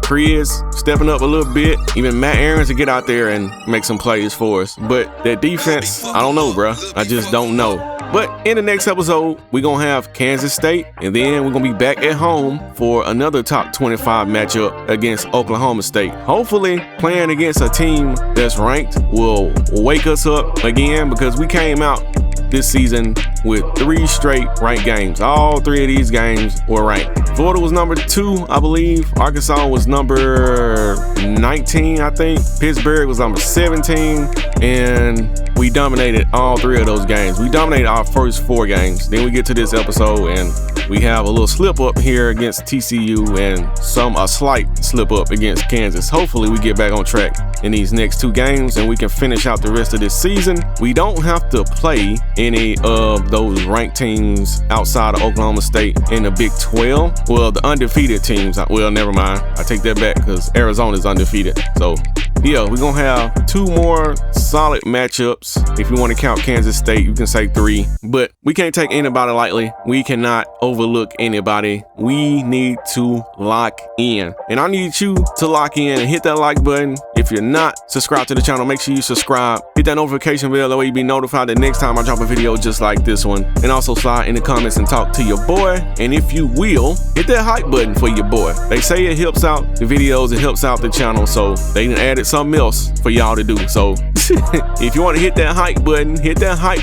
Chris stepping up a little bit. Even Matt Aarons to get out there and make some plays for us. But that defense, I don't know, bro. I just don't know. But in the next episode, we're going to have Kansas State, and then we're going to be back at home for another top 25 matchup against Oklahoma State. Hopefully, playing against a team that's ranked will wake us up again, because we came out this season with 3 straight ranked games. All 3 of these games were ranked. Florida was number 2, I believe. Arkansas was number 19, I think. Pittsburgh was number 17, and we dominated all 3 of those games. We dominated our first 4 games. Then we get to this episode and we have a little slip up here against TCU and a slight slip up against Kansas. Hopefully we get back on track in these next 2 games and we can finish out the rest of this season. We don't have to play any of those ranked teams outside of Oklahoma State in the Big 12. Well, the undefeated teams, well, never mind. I take that back because Arizona's undefeated. So yeah, we're gonna have 2 more solid matchups. If you want to count Kansas State, you can say 3, but we can't take anybody lightly. We cannot overlook anybody. We need to lock in, and I need you to lock in and hit that like button. If you're not subscribed to the channel, make sure you subscribe. Hit that notification bell, that way you be notified the next time I drop a video just like this one. And also slide in the comments and talk to your boy. And if you will, hit that hype button for your boy. They say it helps out the videos, it helps out the channel, so they done added something else for y'all to do. So If you want to hit that hype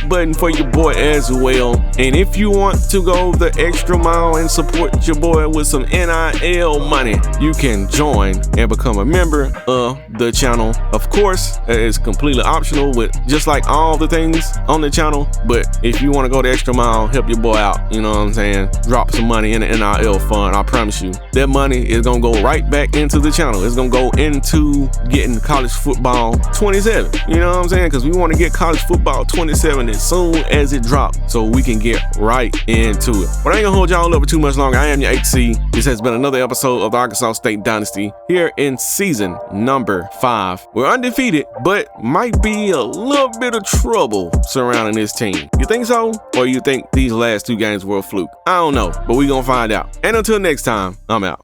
button for your boy as well. And if you want to go the extra mile and support your boy with some NIL money, you can join and become a member of the channel. Of course, it's completely optional with just like all the things on the channel. But if you want to go the extra mile, help your boy out, you know what I'm saying? Drop some money in the NIL fund. I promise you, that money is gonna go right back into the channel. It's gonna go into getting college football 27. You know what I'm saying? Because we want to get college football 27 as soon as it drops, so we can get right into it. But I ain't gonna hold y'all up for too much longer. I am your HC. This has been another episode of the Arkansas State Dynasty here in season number 5. We're undefeated, but might be a little bit of trouble surrounding this team. You think so? Or you think these last 2 games were a fluke? I don't know, but we gonna find out. And until next time, I'm out.